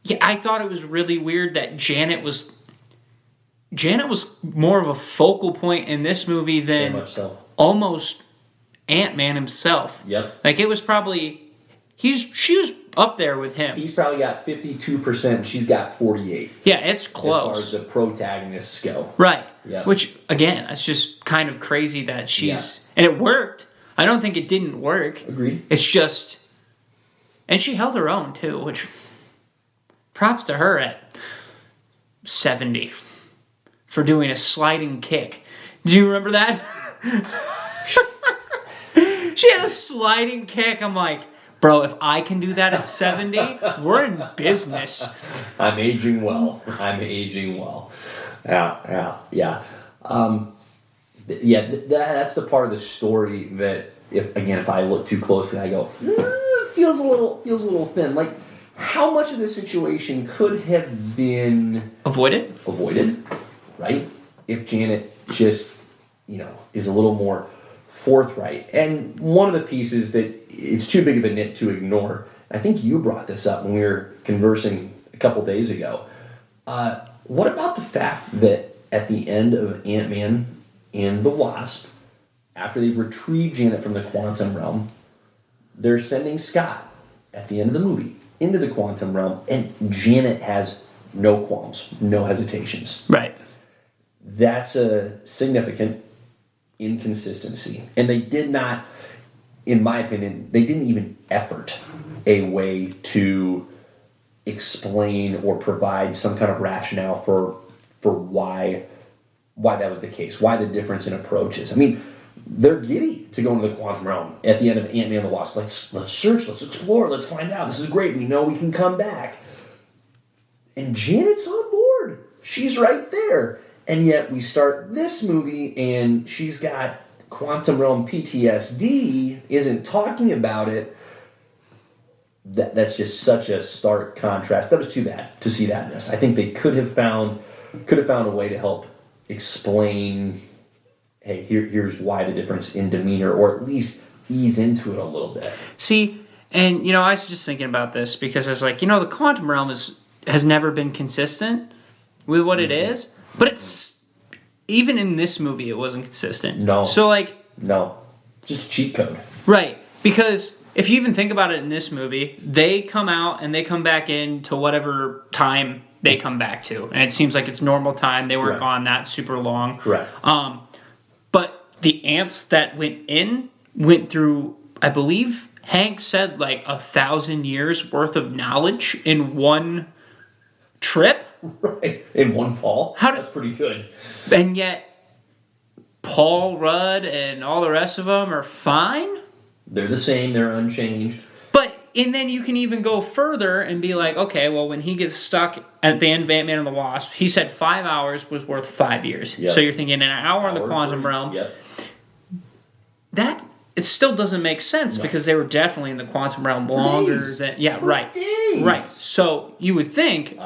yeah, I thought it was really weird that Janet was more of a focal point in this movie than Very much so. almost Ant-Man himself. Yep. Like it was probably she was up there with him. He's probably got 52%, and she's got 48%. Yeah, it's close. As far as the protagonists go. Right. Yeah. Which, again, it's just kind of crazy that she's... And it worked. I don't think it didn't work. Agreed. It's just... And she held her own, too, which... Props to her at 70 for doing a sliding kick. Do you remember that? She had a sliding kick. I'm like, bro, if I can do that at 70, we're in business. I'm aging well. Yeah. That's the part of the story that, if I look too closely, I go, it feels a little thin. Like, how much of this situation could have been avoided, right? If Janet just, is a little more forthright. And one of the pieces that it's too big of a nit to ignore, I think you brought this up when we were conversing a couple days ago. What about the fact that at the end of Ant-Man and the Wasp, after they've retrieved Janet from the quantum realm, they're sending Scott at the end of the movie into the quantum realm, and Janet has no qualms, no hesitations. Right. That's a significant inconsistency. And they did not, in my opinion, they didn't even effort a way to explain or provide some kind of rationale for why that was the case, why the difference in approaches. I mean, they're giddy to go into the quantum realm at the end of Ant-Man and the Wasp. Let's search, let's explore, let's find out. This is great. We know we can come back. And Janet's on board. She's right there. And yet we start this movie and she's got quantum realm PTSD, isn't talking about it. That's just such a stark contrast. That was too bad to see that miss. I think they could have found a way to help explain, hey, here's why the difference in demeanor, or at least ease into it a little bit. See, and I was just thinking about this because I was like, the quantum realm has never been consistent with what it is, but it's even in this movie it wasn't consistent. No. So no, just cheat code. Right, because if you even think about it in this movie, they come out and they come back into whatever time they come back to, and it seems like it's normal time. They weren't gone that super long. Correct. But the ants that went through, I believe Hank said 1,000 years worth of knowledge in one trip. Right. In one fall. That's pretty good. And yet Paul Rudd and all the rest of them are fine. They're the same. They're unchanged. And then you can even go further and be like, okay, well, when he gets stuck at the end of Ant-Man and the Wasp, he said 5 hours was worth 5 years. Yep. So you're thinking an hour in the quantum realm. Yep. That, it still doesn't make sense because they were definitely in the quantum realm longer than... Yeah, right. Days. Right. So you would think,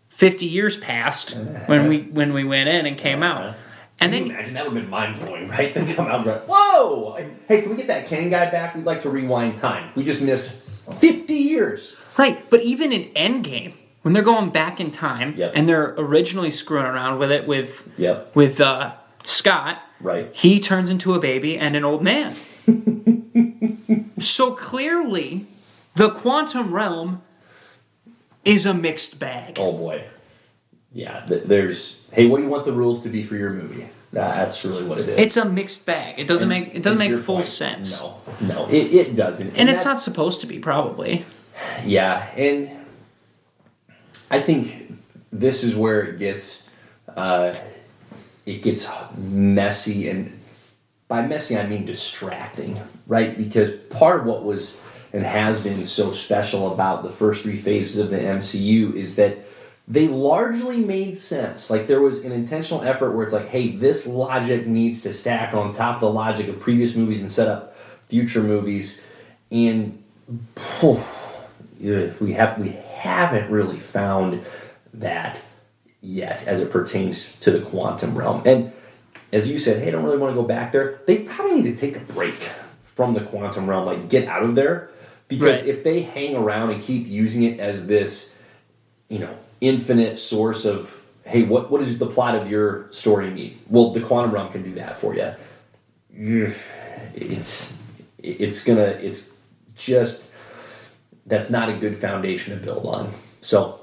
50 years passed when we went in and came out. And Can you imagine? That would have been mind-blowing, right? They come out and go, whoa! Hey, can we get that Kang guy back? We'd like to rewind time. We just missed 50 years. Right, but even in Endgame, when they're going back in time, and they're originally screwing around with it with Scott, right? He turns into a baby and an old man. So clearly, the quantum realm is a mixed bag. Oh boy. Yeah, there's, hey, what do you want the rules to be for your movie? That's really what it is. It's a mixed bag. It doesn't make full point, sense. No, it doesn't. And it's not supposed to be, probably. Yeah, and I think this is where it gets messy, and by messy I mean distracting, right? Because part of what was and has been so special about the first three phases of the MCU is that they largely made sense. Like, there was an intentional effort where it's like, hey, this logic needs to stack on top of the logic of previous movies and set up future movies. And we haven't really found that yet as it pertains to the quantum realm. And as you said, hey, I don't really want to go back there. They probably need to take a break from the quantum realm, like get out of there. Because if they hang around and keep using it as this, infinite source of, hey, what does the plot of your story need? Well, the quantum realm can do that for you. That's not a good foundation to build on. So,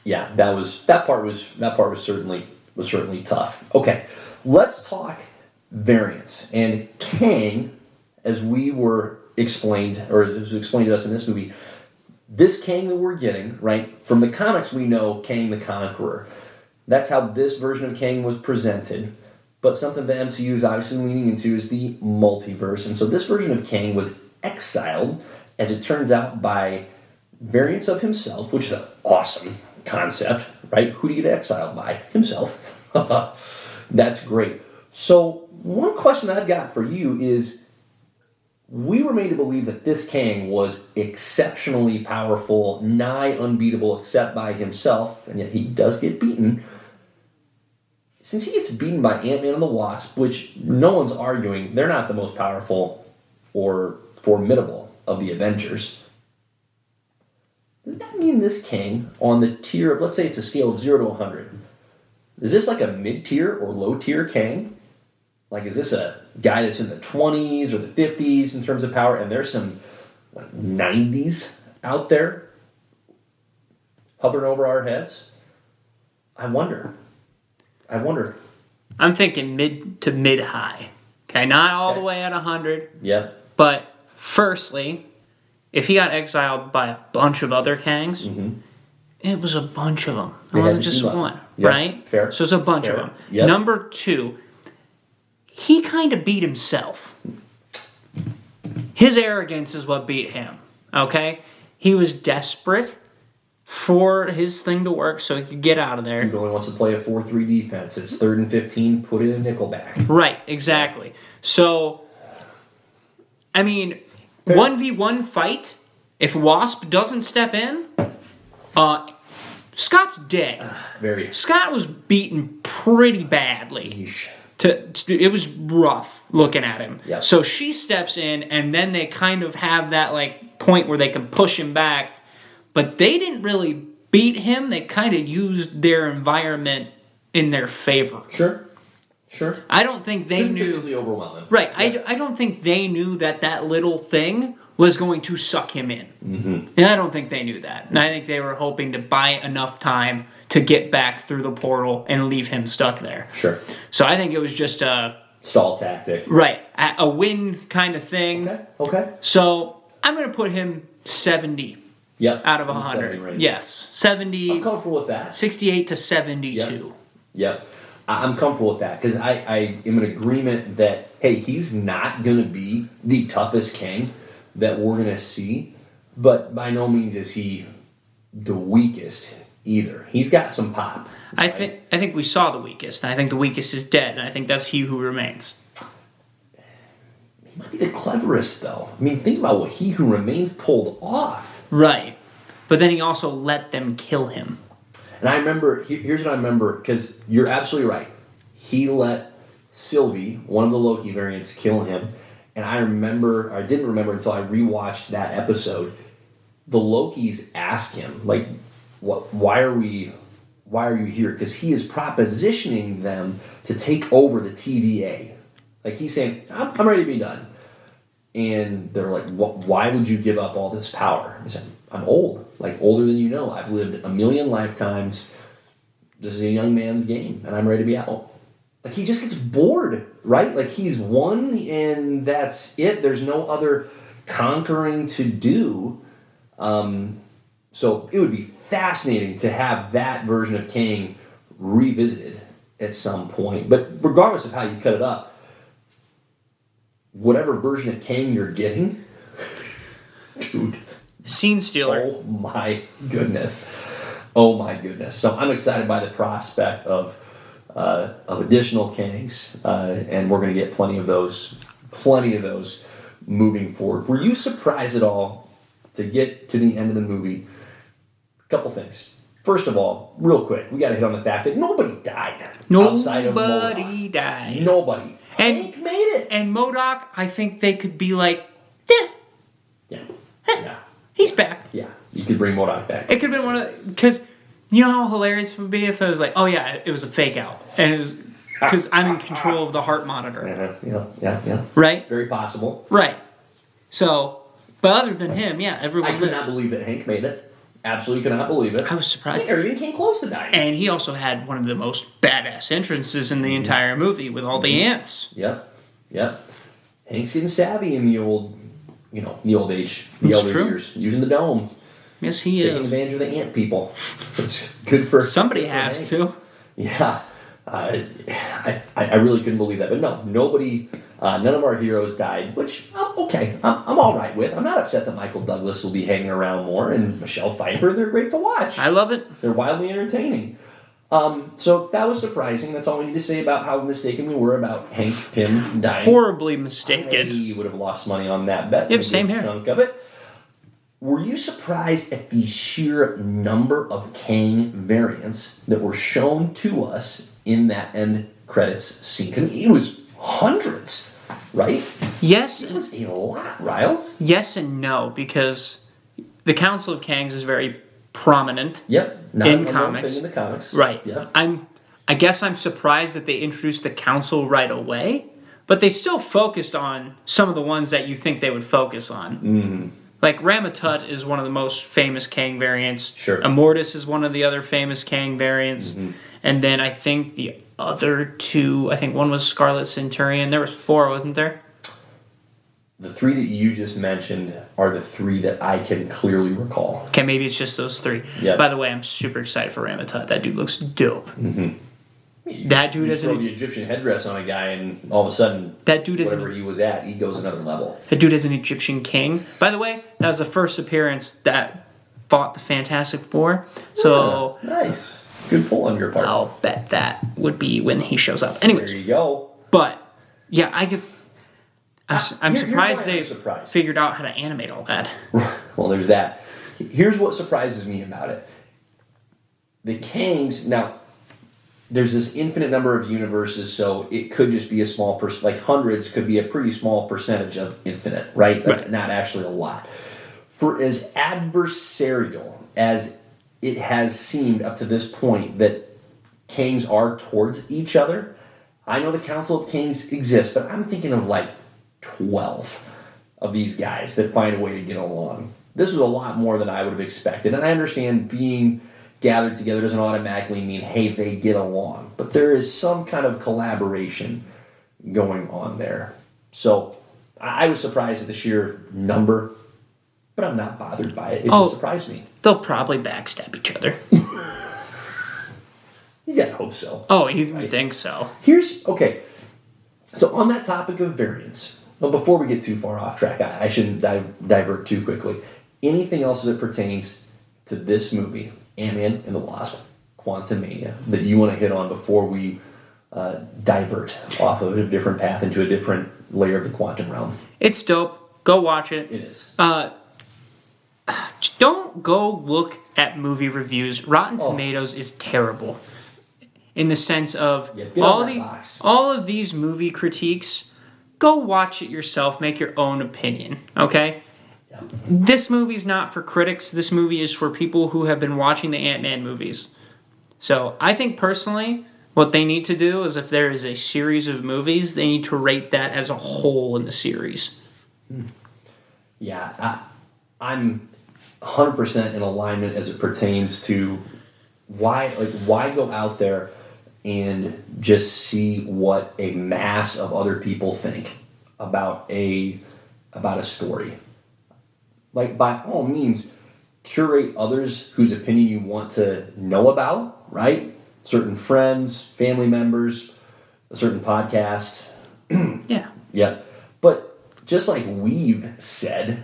yeah, that part was certainly tough. Okay, let's talk variants. And Kang, as was explained to us in this movie, this Kang that we're getting, right, from the comics we know Kang the Conqueror. That's how this version of Kang was presented. But something the MCU is obviously leaning into is the multiverse. And so this version of Kang was exiled, as it turns out, by variants of himself, which is an awesome concept, right? Who do you get exiled by? Himself. That's great. So one question I've got for you is, we were made to believe that this Kang was exceptionally powerful, nigh unbeatable except by himself, and yet he does get beaten. Since he gets beaten by Ant-Man and the Wasp, which no one's arguing, they're not the most powerful or formidable of the Avengers, does that mean this Kang, on the tier of, let's say it's a scale of 0 to 100, is this like a mid-tier or low-tier Kang? Like, is this a guy that's in the 20s or the 50s in terms of power, and there's some 90s out there hovering over our heads? I wonder. I'm thinking mid to mid-high. Okay, not all the way at 100. Yeah. But firstly, if he got exiled by a bunch of other Kangs, it was a bunch of them. It wasn't just one, right? Fair. So it's a bunch of them. Yep. Number two, he kind of beat himself. His arrogance is what beat him, okay? He was desperate for his thing to work so he could get out of there. He only wants to play a 4-3 defense. It's 3rd and 15, put in a nickelback. Right, exactly. So, I mean, 1v1 fight, if Wasp doesn't step in, Scott's dead. Scott was beaten pretty badly. Yeesh. It was rough looking at him. Yep. So she steps in, and then they kind of have that point where they can push him back. But they didn't really beat him. They kind of used their environment in their favor. Sure. I don't think they knew. Physically overwhelming. Right. Yeah. I don't think they knew that little thing was going to suck him in. Mm-hmm. And I don't think they knew that. And I think they were hoping to buy enough time to get back through the portal and leave him stuck there. Sure. So I think it was just a stall tactic. Right. A win kind of thing. Okay. So I'm going to put him 70. Yep. Out of 100. Yes. 70. I'm comfortable with that. 68 to 72. Yep. I'm comfortable with that because I am in agreement that, hey, he's not going to be the toughest Kang that we're going to see, but by no means is he the weakest either. He's got some pop. Right? I think we saw the weakest, and I think the weakest is dead, and I think that's He Who Remains. He might be the cleverest, though. I mean, think about what He Who Remains pulled off. Right. But then he also let them kill him. And I remember, here's what I remember, because you're absolutely right. He let Sylvie, one of the Loki variants, kill him. And I didn't remember until I rewatched that episode, the Lokis ask him, why are you here? Because he is propositioning them to take over the TVA. Like, he's saying, I'm ready to be done. And they're like, why would you give up all this power? He said, I'm old, like older than you know. I've lived a million lifetimes. This is a young man's game, and I'm ready to be out. Like, he just gets bored, right? Like, he's won, and that's it. There's no other conquering to do. So it would be fascinating to have that version of Kang revisited at some point. But regardless of how you cut it up, whatever version of Kang you're getting, dude. Scene stealer. Oh my goodness. Oh my goodness. So I'm excited by the prospect of additional Kangs, and we're going to get plenty of those moving forward. Were you surprised at all to get to the end of the movie? A couple things. First of all, real quick, we got to hit on the fact that nobody died outside of MODOK. Nobody died. Nobody. And Hank made it. And MODOK, I think they could be like, eh, Yeah. Yeah. he's back. Yeah. You could bring MODOK back. It could have been one of, because you know how hilarious it would be if it was like, oh yeah, it was a fake out, and it was because I'm in control of the heart monitor, Yeah. right? Very possible. Right. So, but other than him, yeah, everyone. I could not believe that Hank made it. Absolutely could not believe it. I was surprised. He never even came close to dying. And he also had one of the most badass entrances in the entire movie with all the ants. Yep. Hank's getting savvy in the old elder years, using the dome. Yes, he Taking is. advantage of the ant people. It's good for Somebody good for has Hank. to. Yeah. I really couldn't believe that. But no, nobody, none of our heroes died, which, okay, I'm all right with. I'm not upset that Michael Douglas will be hanging around more, and Michelle Pfeiffer, they're great to watch. I love it. They're wildly entertaining. So that was surprising. That's all we need to say about how mistaken we were about Hank Pym dying. Horribly mistaken. I would have lost money on that bet. Yep, A same good here. Chunk of it. Were you surprised at the sheer number of Kang variants that were shown to us in that end credits scene? I mean, it was hundreds, right? Yes. It was a lot, Riles. Yes and no, because the Council of Kangs is very prominent. Yep. Not In a comics. thing in the comics. Right. Yep. I guess I'm surprised that they introduced the Council right away, but they still focused on some of the ones that you think they would focus on. Mm-hmm. Like Ramatut is one of the most famous Kang variants. Sure. Immortus is one of the other famous Kang variants. Mm-hmm. And then I think the other two, I think one was Scarlet Centurion. There was 4, wasn't there? The 3 that you just mentioned are the 3 that I can clearly recall. Okay, maybe it's just those 3. Yep. By the way, I'm super excited for Ramatut. That dude looks dope. Mm-hmm. That dude you doesn't. throw the Egyptian headdress on a guy, and all of a sudden, That dude isn't. whatever he was at, he goes another level. That dude is an Egyptian king. By the way, that was the first appearance that fought the Fantastic Four. So Yeah, nice. Good pull on your part. I'll bet that would be when he shows up. Anyways, There you go. but yeah, I'm here's surprised why I'm they surprised. figured out how to animate all that. Well, there's that. Here's what surprises me about it. The Kangs, now, there's this infinite number of universes, so it could just be a small like hundreds could be a pretty small percentage of infinite, right? That's Right. not actually a lot. For as adversarial as it has seemed up to this point that Kangs are towards each other, I know the Council of Kangs exists, but I'm thinking of like 12 of these guys that find a way to get along. This was a lot more than I would have expected, and I understand being gathered together doesn't automatically mean, hey, they get along. But there is some kind of collaboration going on there. So I was surprised at the sheer number, but I'm not bothered by it. It just surprised me. They'll probably backstab each other. You gotta hope so. Oh, you think so? Okay. So on that topic of variants, well, before we get too far off track, I shouldn't divert too quickly. Anything else that pertains to this movie, Ant-Man and the Wasp, Quantumania, that you want to hit on before we divert off of a different path into a different layer of the quantum realm? It's dope. Go watch it. It is. Don't go look at movie reviews. Rotten Tomatoes is terrible. In the sense of get on that box. all of these movie critiques, go watch it yourself, make your own opinion, okay? Yeah. This movie's not for critics. This movie is for people who have been watching the Ant-Man movies. So I think personally, what they need to do is if there is a series of movies, they need to rate that as a whole in the series. Yeah, I'm 100% in alignment as it pertains to why go out there and just see what a mass of other people think about a story. Like, by all means, curate others whose opinion you want to know about, right? Certain friends, family members, a certain podcast. Yeah. Yeah. But just like we've said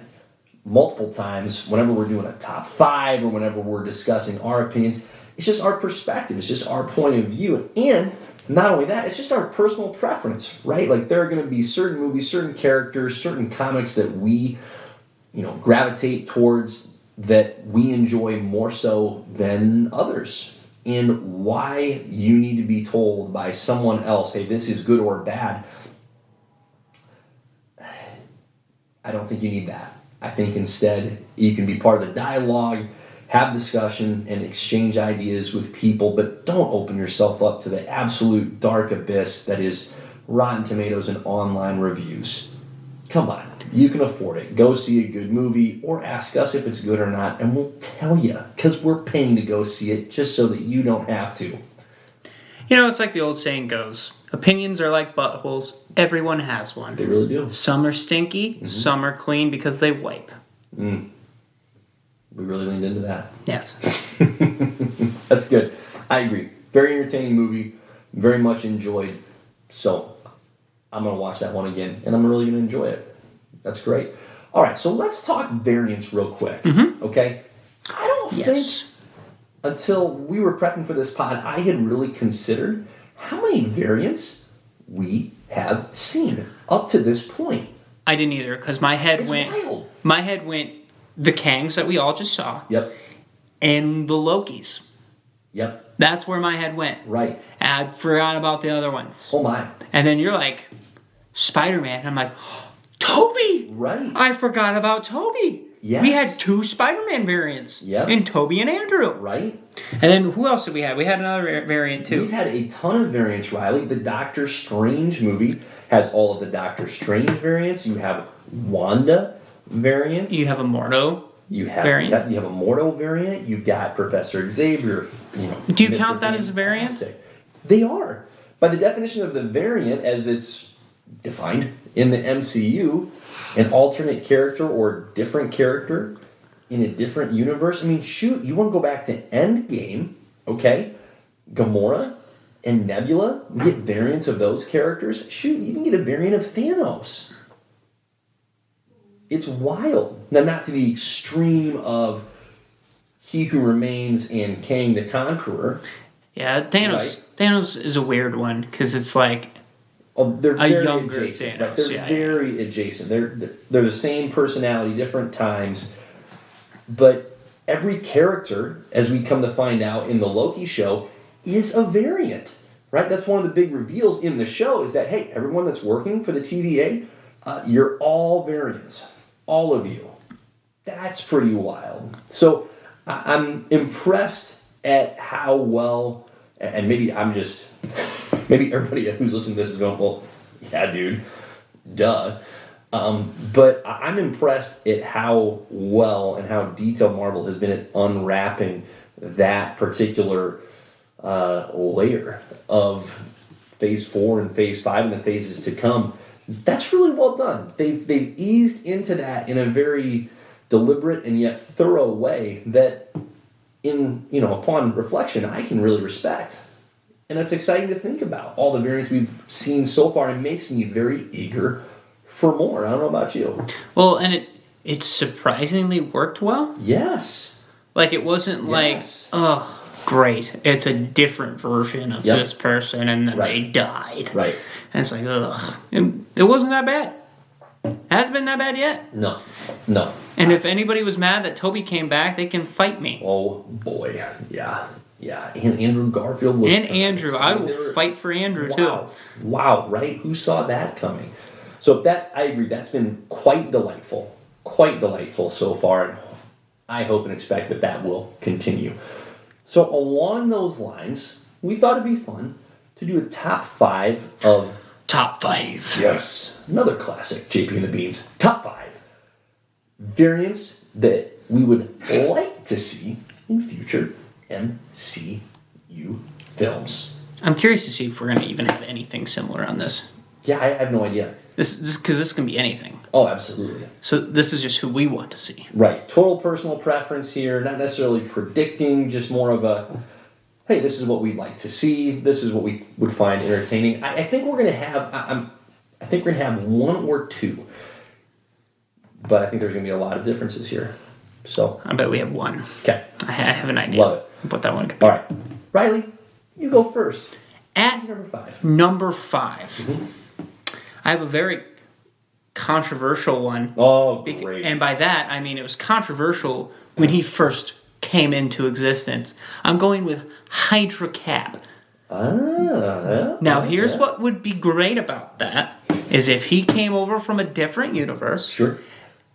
multiple times, whenever we're doing a top five or whenever we're discussing our opinions, it's just our perspective. It's just our point of view. And not only that, it's just our personal preference, right? Like, there are going to be certain movies, certain characters, certain comics that we, gravitate towards, that we enjoy more so than others. And why you need to be told by someone else, hey, this is good or bad, I don't think you need that. I think instead you can be part of the dialogue, have discussion, and exchange ideas with people, but don't open yourself up to the absolute dark abyss that is Rotten Tomatoes and online reviews. Come on, you can afford it. Go see a good movie or ask us if it's good or not, and we'll tell you, because we're paying to go see it just so that you don't have to. It's like the old saying goes, opinions are like buttholes. Everyone has one. They really do. Some are stinky, some are clean because they wipe. We really leaned into that. Yes. That's good. I agree. Very entertaining movie. Very much enjoyed. So I'm going to watch that one again, and I'm really going to enjoy it. That's great. All right, so let's talk variants real quick. Okay? I don't think until we were prepping for this pod, I had really considered how many variants we have seen up to this point. I didn't either, because my head It's went... wild. My head went the Kangs that we all just saw. Yep. And the Lokis. Yep. That's where my head went. Right. And I forgot about the other ones. Oh, my. And then you're like, Spider-Man. I'm like, Toby! Right. I forgot about Toby. Yes. We had 2 Spider-Man variants. Yep. And Toby and Andrew. Right. And then who else did we have? We had another variant too. We've had a ton of variants, Riley. The Doctor Strange movie has all of the Doctor Strange variants. You have Wanda variants. You have a Mordo variant. You have a Mordo variant. You've got Professor Xavier. Do you count that as a variant? They are. By the definition of the variant, as it's defined in the MCU, an alternate character or different character in a different universe. I mean, shoot, you want to go back to Endgame, okay? Gamora and Nebula, you get variants of those characters. Shoot, you can get a variant of Thanos. It's wild. Now, not to the extreme of He Who Remains and Kang the Conqueror. Yeah, Thanos. Right? Thanos is a weird one because it's like they're very a younger adjacent. Thanos. Right? They're very adjacent. They're the same personality, different times. But every character, as we come to find out in the Loki show, is a variant. Right? That's one of the big reveals in the show is that, hey, everyone that's working for the TVA, you're all variants. All of you. That's pretty wild. So I'm impressed at how well, and maybe everybody who's listening to this is going, well, yeah, dude, duh. But I'm impressed at how well and how detailed Marvel has been at unwrapping that particular layer of Phase 4 and Phase 5 and the phases to come. That's really well done. They've eased into that in a very deliberate and yet thorough way that, upon reflection, I can really respect. And that's exciting to think about. All the variants we've seen so far, it makes me very eager for more. I don't know about you. Well, and it surprisingly worked well. Yes. Like, it wasn't like, oh, great, it's a different version of this person and then they died. Right. And it's like, ugh. It wasn't that bad. It hasn't been that bad yet. No. And if anybody was mad that Toby came back, they can fight me. Oh, boy. Yeah. And Andrew Garfield was... And Andrew. I will fight for Andrew, too. Wow, right? Who saw that coming? So I agree. That's been quite delightful. Quite delightful so far. And I hope and expect that will continue. So along those lines, we thought it'd be fun to do a top 5 of Top 5. Yes. Another classic, JP and the Beans. Top 5 variants that we would like to see in future MCU films. I'm curious to see if we're going to even have anything similar on this. Yeah, I have no idea. Because this can be anything. Oh, absolutely. So this is just who we want to see. Right. Total personal preference here, not necessarily predicting, just more of a, hey, this is what we'd like to see. This is what we would find entertaining. I think we're going to have, I think we're going to have one or two. But I think there's going to be a lot of differences here. So I bet we have one. Okay. I have an idea. Love it. What that one could be. All right. Riley, you go first. At Number 5. number 5, I have a very controversial one. Oh, great. And by that, I mean it was controversial when he first came into existence. I'm going with Hydra Cap. Now, here's what would be great about that, is if he came over from a different universe. Sure.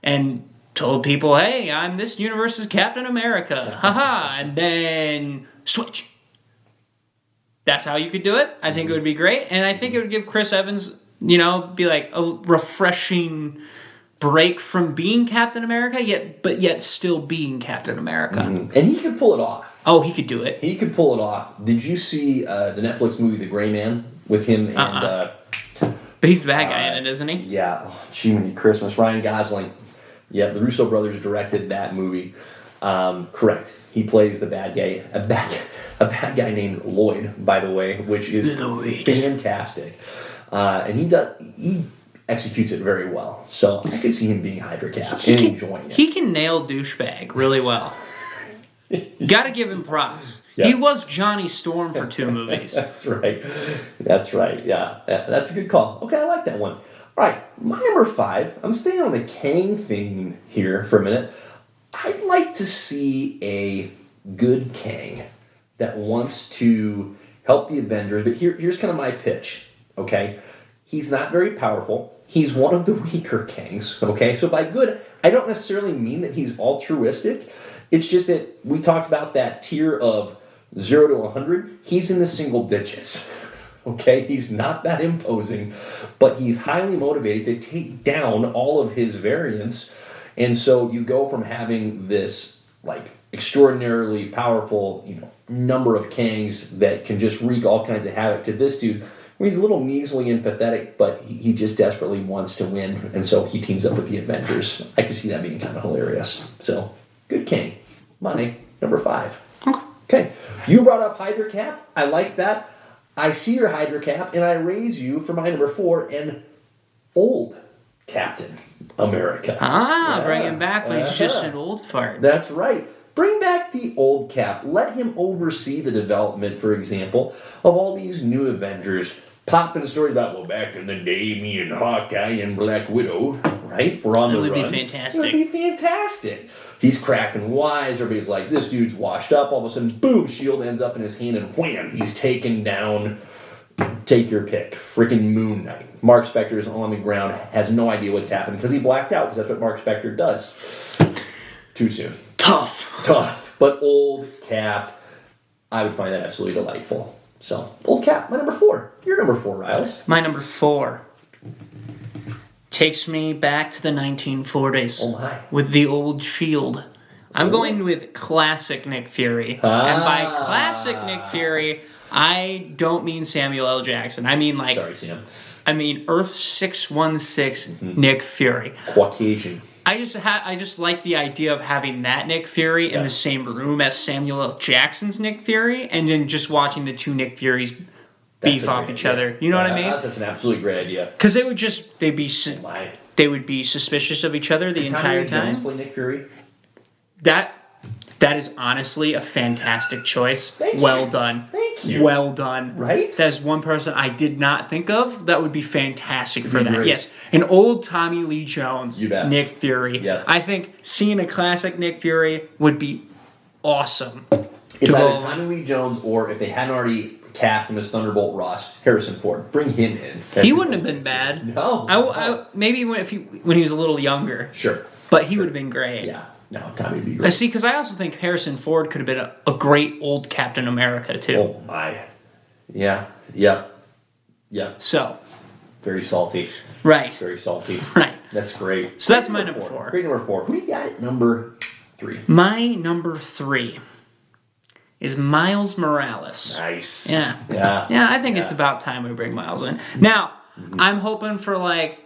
And told people, hey, I'm this universe's Captain America. Haha. And then switch. That's how you could do it. I think it would be great. And I think it would give Chris Evans, be like a refreshing break from being Captain America, yet still being Captain America. And he could pull it off. Oh, he could do it. He could pull it off. Did you see the Netflix movie The Gray Man with him and... But he's the bad guy in it, isn't he? Yeah. Jiminy Christmas. Ryan Gosling. Yeah, the Russo brothers directed that movie. Correct. He plays the bad guy. A bad guy named Lloyd, by the way, which is fantastic. And he executes it very well. So I could see him being Hydra Cap and enjoying it. He can nail douchebag really well. Got to give him props. Yeah. He was Johnny Storm for 2 movies. That's right. That's right. Yeah. That's a good call. Okay, I like that one. All right, my number 5. I'm staying on the Kang theme here for a minute. I'd like to see a good Kang that wants to help the Avengers, but here's kind of my pitch, okay? He's not very powerful. He's one of the weaker Kangs, okay? So by good, I don't necessarily mean that he's altruistic. It's just that we talked about that tier of 0 to 100. He's in the single digits, okay? He's not that imposing, but he's highly motivated to take down all of his variants. And so you go from having this, extraordinarily powerful, number of Kangs that can just wreak all kinds of havoc to this dude, where he's a little measly and pathetic, but he just desperately wants to win, and so he teams up with the Avengers. I could see that being kind of hilarious. So, good Kang. My number 5. Okay. You brought up Hydra Cap. I like that. I see your Hydra Cap, and I raise you for my number 4, an old Captain America. Bring him back when he's just an old fart. That's right. Bring back the old Cap. Let him oversee the development, for example, of all these new Avengers. Popping stories about, back in the day, me and Hawkeye and Black Widow, right? We're on the run. It would be fantastic. It would be fantastic. He's cracking wise. Everybody's like, this dude's washed up. All of a sudden, boom, shield ends up in his hand, and wham, he's taken down. Take your pick. Freaking Moon Knight. Mark Spector is on the ground, has no idea what's happening because he blacked out, because that's what Mark Spector does. Too soon. Tough. But old Cap, I would find that absolutely delightful. So, old Cap, my number 4. Your number 4, Riles. My number 4 takes me back to the 1940s. Oh my. With the old Shield. I'm going with classic Nick Fury. And by classic Nick Fury, I don't mean Samuel L. Jackson. I mean Sorry, Sam. I mean Earth 616 Nick Fury. Caucasian. I just like the idea of having that Nick Fury in the same room as Samuel L. Jackson's Nick Fury, and then just watching the two Nick Furies beef off each other. You know what I mean? That's an absolutely great idea. Because they would be suspicious of each other the entire time. Jones play Nick Fury? That is honestly a fantastic choice. Thank you. Well done. Thank you. Well done. Right? That's one person I did not think of. That would be fantastic for that. Great. Yes. An old Tommy Lee Jones, You bet. Nick Fury. Yeah. I think seeing a classic Nick Fury would be awesome. It's either Tommy Lee Jones, or if they hadn't already cast him as Thunderbolt Ross, Harrison Ford. Bring him in. He wouldn't have been bad. No. Maybe when he was a little younger. Sure. But he would have been great. Yeah. No, Tommy would be I great. see, because I also think Harrison Ford could have been a great old Captain America, too. Oh, my. Yeah. Yeah. Yeah. So, Very salty. Right. Very salty. Right. That's great. So that's my number 4. Great number 4. Who do you got at number 3? My number 3 is Miles Morales. Nice. Yeah. Yeah. Yeah, I think it's about time we bring Miles in. Now, I'm hoping for like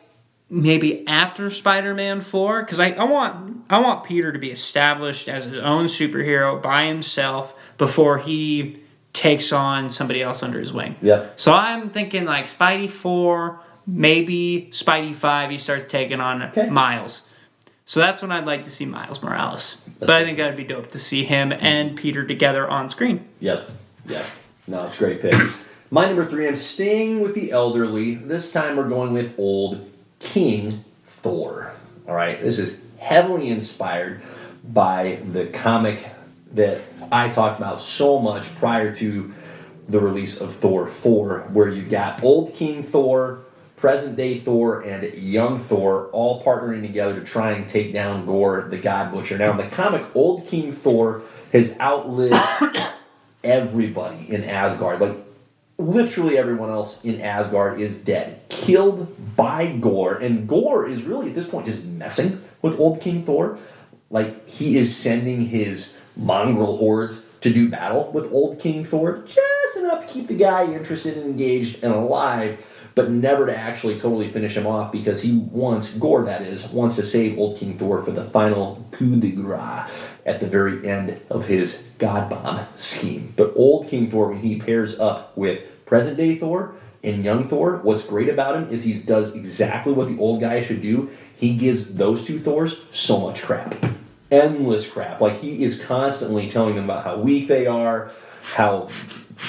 maybe after Spider-Man 4, because I want Peter to be established as his own superhero by himself before he takes on somebody else under his wing. Yep. So I'm thinking like Spidey 4, maybe Spidey 5, he starts taking on Miles. So that's when I'd like to see Miles Morales. But I think that would be dope to see him and Peter together on screen. Yep. No, it's a great pick. My number 3, I'm staying with the elderly. This time we're going with old King Thor. All right, this is heavily inspired by the comic that I talked about so much prior to the release of Thor 4, where you've got old King Thor, present day Thor, and young Thor all partnering together to try and take down Gore, the God Butcher. Now, in the comic, old King Thor has outlived everybody in Asgard. Like, literally everyone else in Asgard is dead. Killed by Gore. And Gore is really, at this point, just messing with old King Thor. Like, he is sending his mongrel hordes to do battle with old King Thor. Just enough to keep the guy interested and engaged and alive, but never to actually totally finish him off, because he wants, Gore that is, wants to save old King Thor for the final coup de grace at the very end of his God Bomb scheme. But old King Thor, when he pairs up with present day Thor and young Thor, what's great about him is he does exactly what the old guy should do. He gives those two Thors so much crap. Endless crap. Like, he is constantly telling them about how weak they are, how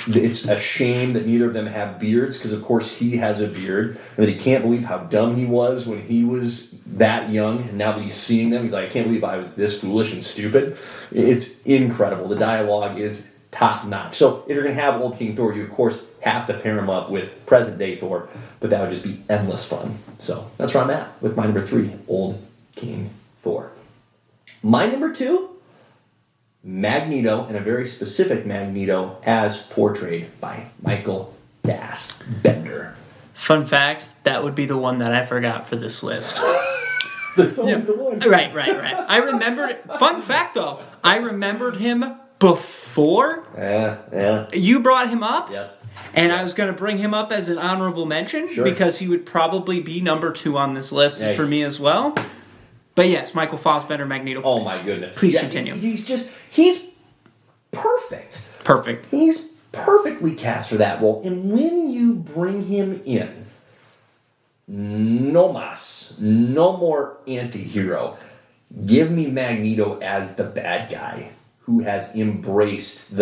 it's a shame that neither of them have beards, because of course he has a beard, and that he can't believe how dumb he was when he was that young, and now that he's seeing them, he's like, I can't believe I was this foolish and stupid. It's incredible. The dialogue is top notch. So if you're going to have old King Thor, you of course have to pair him up with present day Thor, but that would just be endless fun. So that's where I'm at with my number 3, old King Thor. My number 2, Magneto, and a very specific Magneto as portrayed by Michael Fassbender. Fun fact, that would be the one that I forgot for this list. There's always the one. Right. I remembered, fun fact though, I remembered him before Yeah. you brought him up. Yep. And I was going to bring him up as an honorable mention, Sure. because he would probably be number 2 on this list Hey. for me as well. But yes, Michael Fassbender, Magneto. Oh my goodness. Please continue. He's perfect. Perfect. He's perfectly cast for that role. And when you bring him in, no mas, no more anti-hero. Give me Magneto as the bad guy who has embraced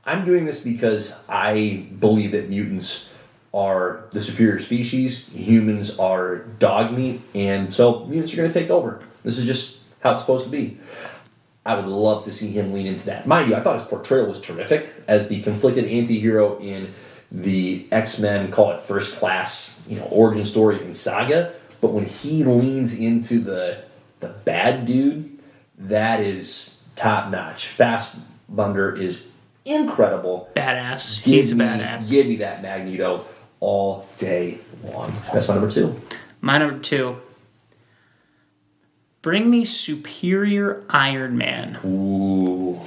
I'm doing this because I believe that mutants are the superior species, humans are dog meat, and so mutants are going to take over. This is just how it's supposed to be. I would love to see him lean into that. Mind you, I thought his portrayal was terrific as the conflicted anti-hero in the X-Men, call it first class, origin story and saga. But when he leans into the bad dude, that is top notch. Fassbender is incredible. Badass. He's a badass. Give me that Magneto all day long. That's my number 2. My number 2. Bring me Superior Iron Man. Ooh.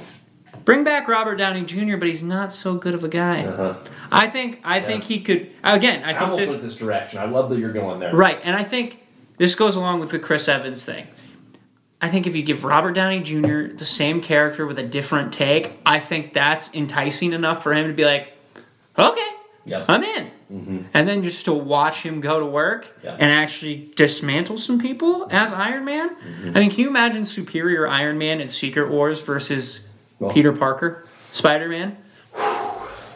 Bring back Robert Downey Jr., but he's not so good of a guy. Uh-huh. I think he could. Again, I I think almost went this direction. I love that you're going there. right, and I think this goes along with the Chris Evans thing. I think if you give Robert Downey Jr. the same character with a different take, I think that's enticing enough for him to be like, okay, Yep. I'm in. Mm-hmm. And then just to watch him go to work and actually dismantle some people as Iron Man. Mm-hmm. I mean, can you imagine Superior Iron Man in Secret Wars versus Peter Parker, Spider-Man?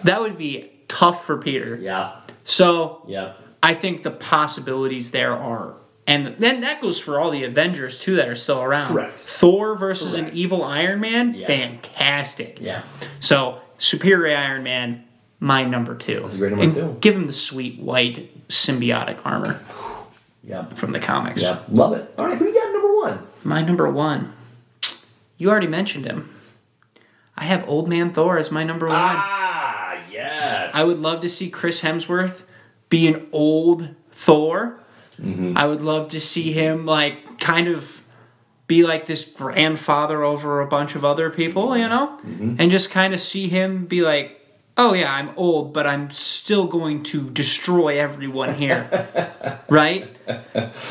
That would be tough for Peter. Yeah. So Yeah. I think the possibilities there are. And then that goes for all the Avengers, too, that are still around. Correct. Thor versus an evil Iron Man, fantastic. Yeah. So, Superior Iron Man, my number 2. That's a great number 2. Give him the sweet white symbiotic armor from the comics. Yeah. Love it. All right, who do you got number 1? My number 1. You already mentioned him. I have Old Man Thor as my number 1. Ah, yes. I would love to see Chris Hemsworth be an old Thor. I would love to see him like kind of be like this grandfather over a bunch of other people, you know? And just kind of see him be like, oh yeah, I'm old, but I'm still going to destroy everyone here. Right?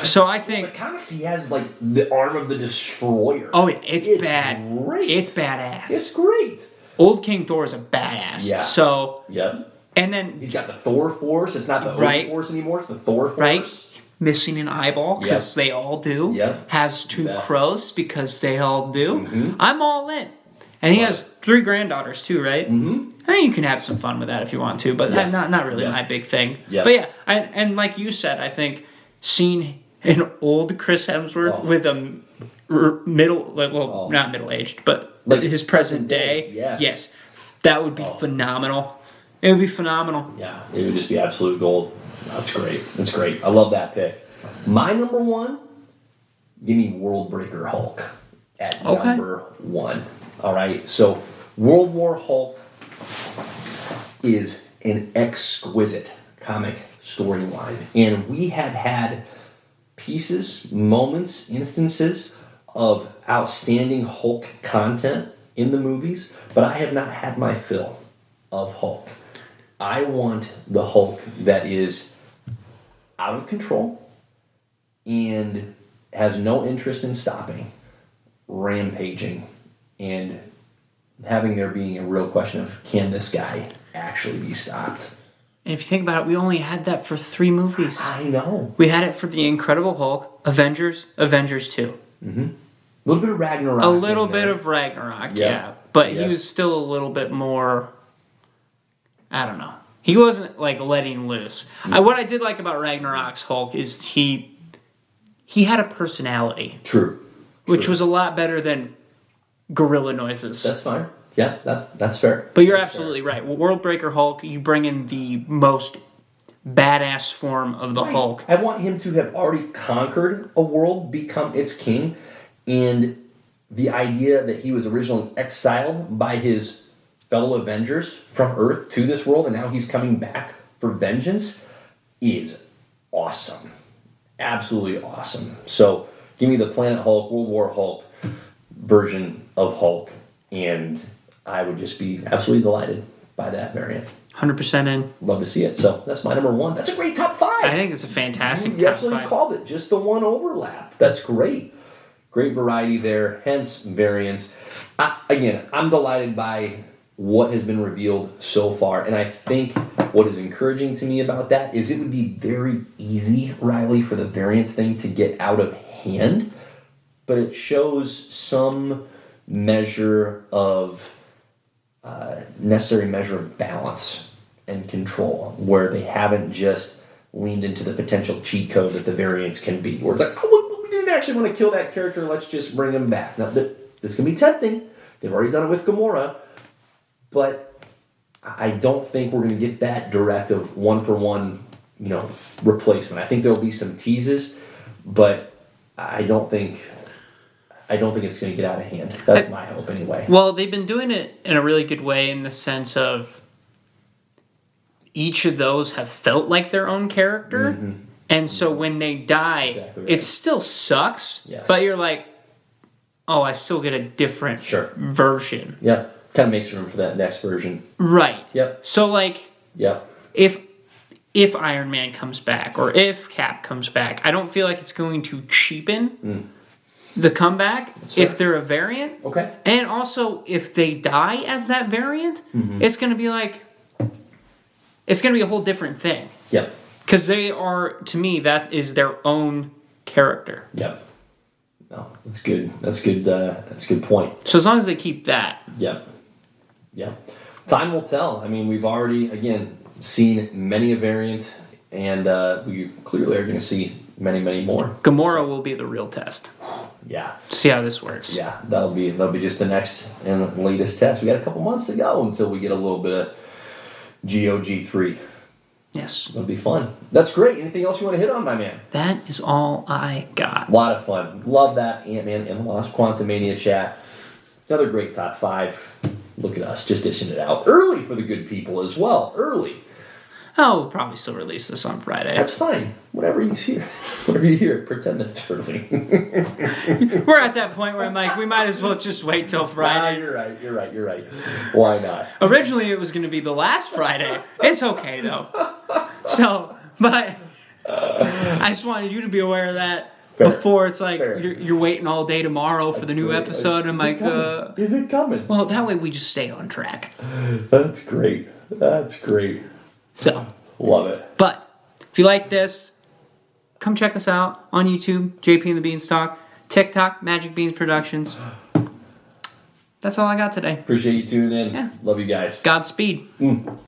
So I In the think, comics, he has like the arm of the Destroyer. oh yeah, it's bad. Great. It's badass. It's great. Old King Thor is a badass. Yeah. So, Yep. and then, He's got the Thor Force. It's not the Right. Odin Force anymore. It's the Thor Force. right? Missing an eyeball, because they all do. Yep. Has two Bet. crows, because they all do. I'm all in. And he has 3 granddaughters too, right? Mm-hmm. I mean, you can have some fun with that if you want to, but Yeah. not really Yeah. my big thing. Yeah. But yeah, and like you said, I think seeing an old Chris Hemsworth with a middle, like, well, not middle aged, but Like his present day, yes. that would be phenomenal. It would be phenomenal. Yeah, it would just be absolute gold. That's great. That's great. I love that pick. My number 1, give me World Breaker Hulk at number 1. All right, so World War Hulk is an exquisite comic storyline, and we have had pieces, moments, instances of outstanding Hulk content in the movies, but I have not had my fill of Hulk. I want the Hulk that is out of control and has no interest in stopping, rampaging, and having there being a real question of, can this guy actually be stopped? And if you think about it, we only had that for 3 movies. I know. We had it for The Incredible Hulk, Avengers 2. A little bit of Ragnarok. A little in there. bit of Ragnarok, Yep. yeah. But he Yep. was still a little bit more, I don't know. He wasn't like letting loose. What I did like about Ragnarok's Hulk is he had a personality, True. which was a lot better than gorilla noises. That's fine. Yeah, that's fair. But you're That's absolutely right. World Breaker Hulk, you bring in the most badass form of the fair. Hulk. I want him to have already conquered a world, become its king, and the idea that he was originally exiled by his fellow Avengers from Earth to this world, and now he's coming back for vengeance, is awesome. Absolutely awesome. So give me the Planet Hulk, World War Hulk version of Hulk, and I would just be absolutely delighted by that variant. 100% in. Love to see it. So that's my number 1. That's a great top 5. I think it's a fantastic You top absolutely 5. called it. Just the one overlap. That's great. Great variety there, hence variance. Again, I'm delighted by what has been revealed so far, and I think what is encouraging to me about that is it would be very easy, Riley, for the variance thing to get out of hand, but it shows some measure of necessary measure of balance and control, where they haven't just leaned into the potential cheat code that the variance can be, where it's like, oh, we didn't actually want to kill that character, let's just bring him back. Now, this can be tempting. They've already done it with Gamora, but I don't think we're going to get that direct of one-for-one, replacement. I think there'll be some teases, but I don't think it's going to get out of hand. That's my hope, anyway. Well, they've been doing it in a really good way in the sense of each of those have felt like their own character. Mm-hmm. And so when they die, Exactly right. it still sucks, Yes. but you're like, oh, I still get a different version. Yep. Kind of makes room for that next version. Right. Yep. So, like, Yep. if Iron Man comes back or if Cap comes back, I don't feel like it's going to cheapen the comeback if they're a variant. Okay. And also, if they die as that variant, it's going to be like, it's going to be a whole different thing. Yep. Because they are, to me, that is their own character. Yep. No, that's good. That's good. That's a good point. So as long as they keep that. Yep. Yep. Time will tell. I mean, we've already, again, seen many a variant, and we clearly are going to see many, many more. Gamora will be the real test. Yeah. See how this works. Yeah. That'll be just the next and latest test. We got a couple months to go until we get a little bit of GOG3. Yes. That'll be fun. That's great. Anything else you want to hit on, my man? That is all I got. A lot of fun. Love that Ant-Man and the Wasp Quantumania chat. Another great top 5. Look at us, just dishing it out. Early for the good people as well. Early. Oh, we'll probably still release this on Friday. That's fine. Whatever you hear, pretend it's early. We're at that point where I'm like, we might as well just wait till Friday. You're right. Why not? Originally, it was going to be the last Friday. It's okay, though. So, but I just wanted you to be aware of that before it's like you're waiting all day tomorrow for the new episode. I'm like, is it coming? Well, that way we just stay on track. That's great. So, love it. But if you like this, come check us out on YouTube, JP and the Beanstalk, TikTok, Magic Beans Productions. That's all I got today. Appreciate you tuning in. Yeah. Love you guys. Godspeed.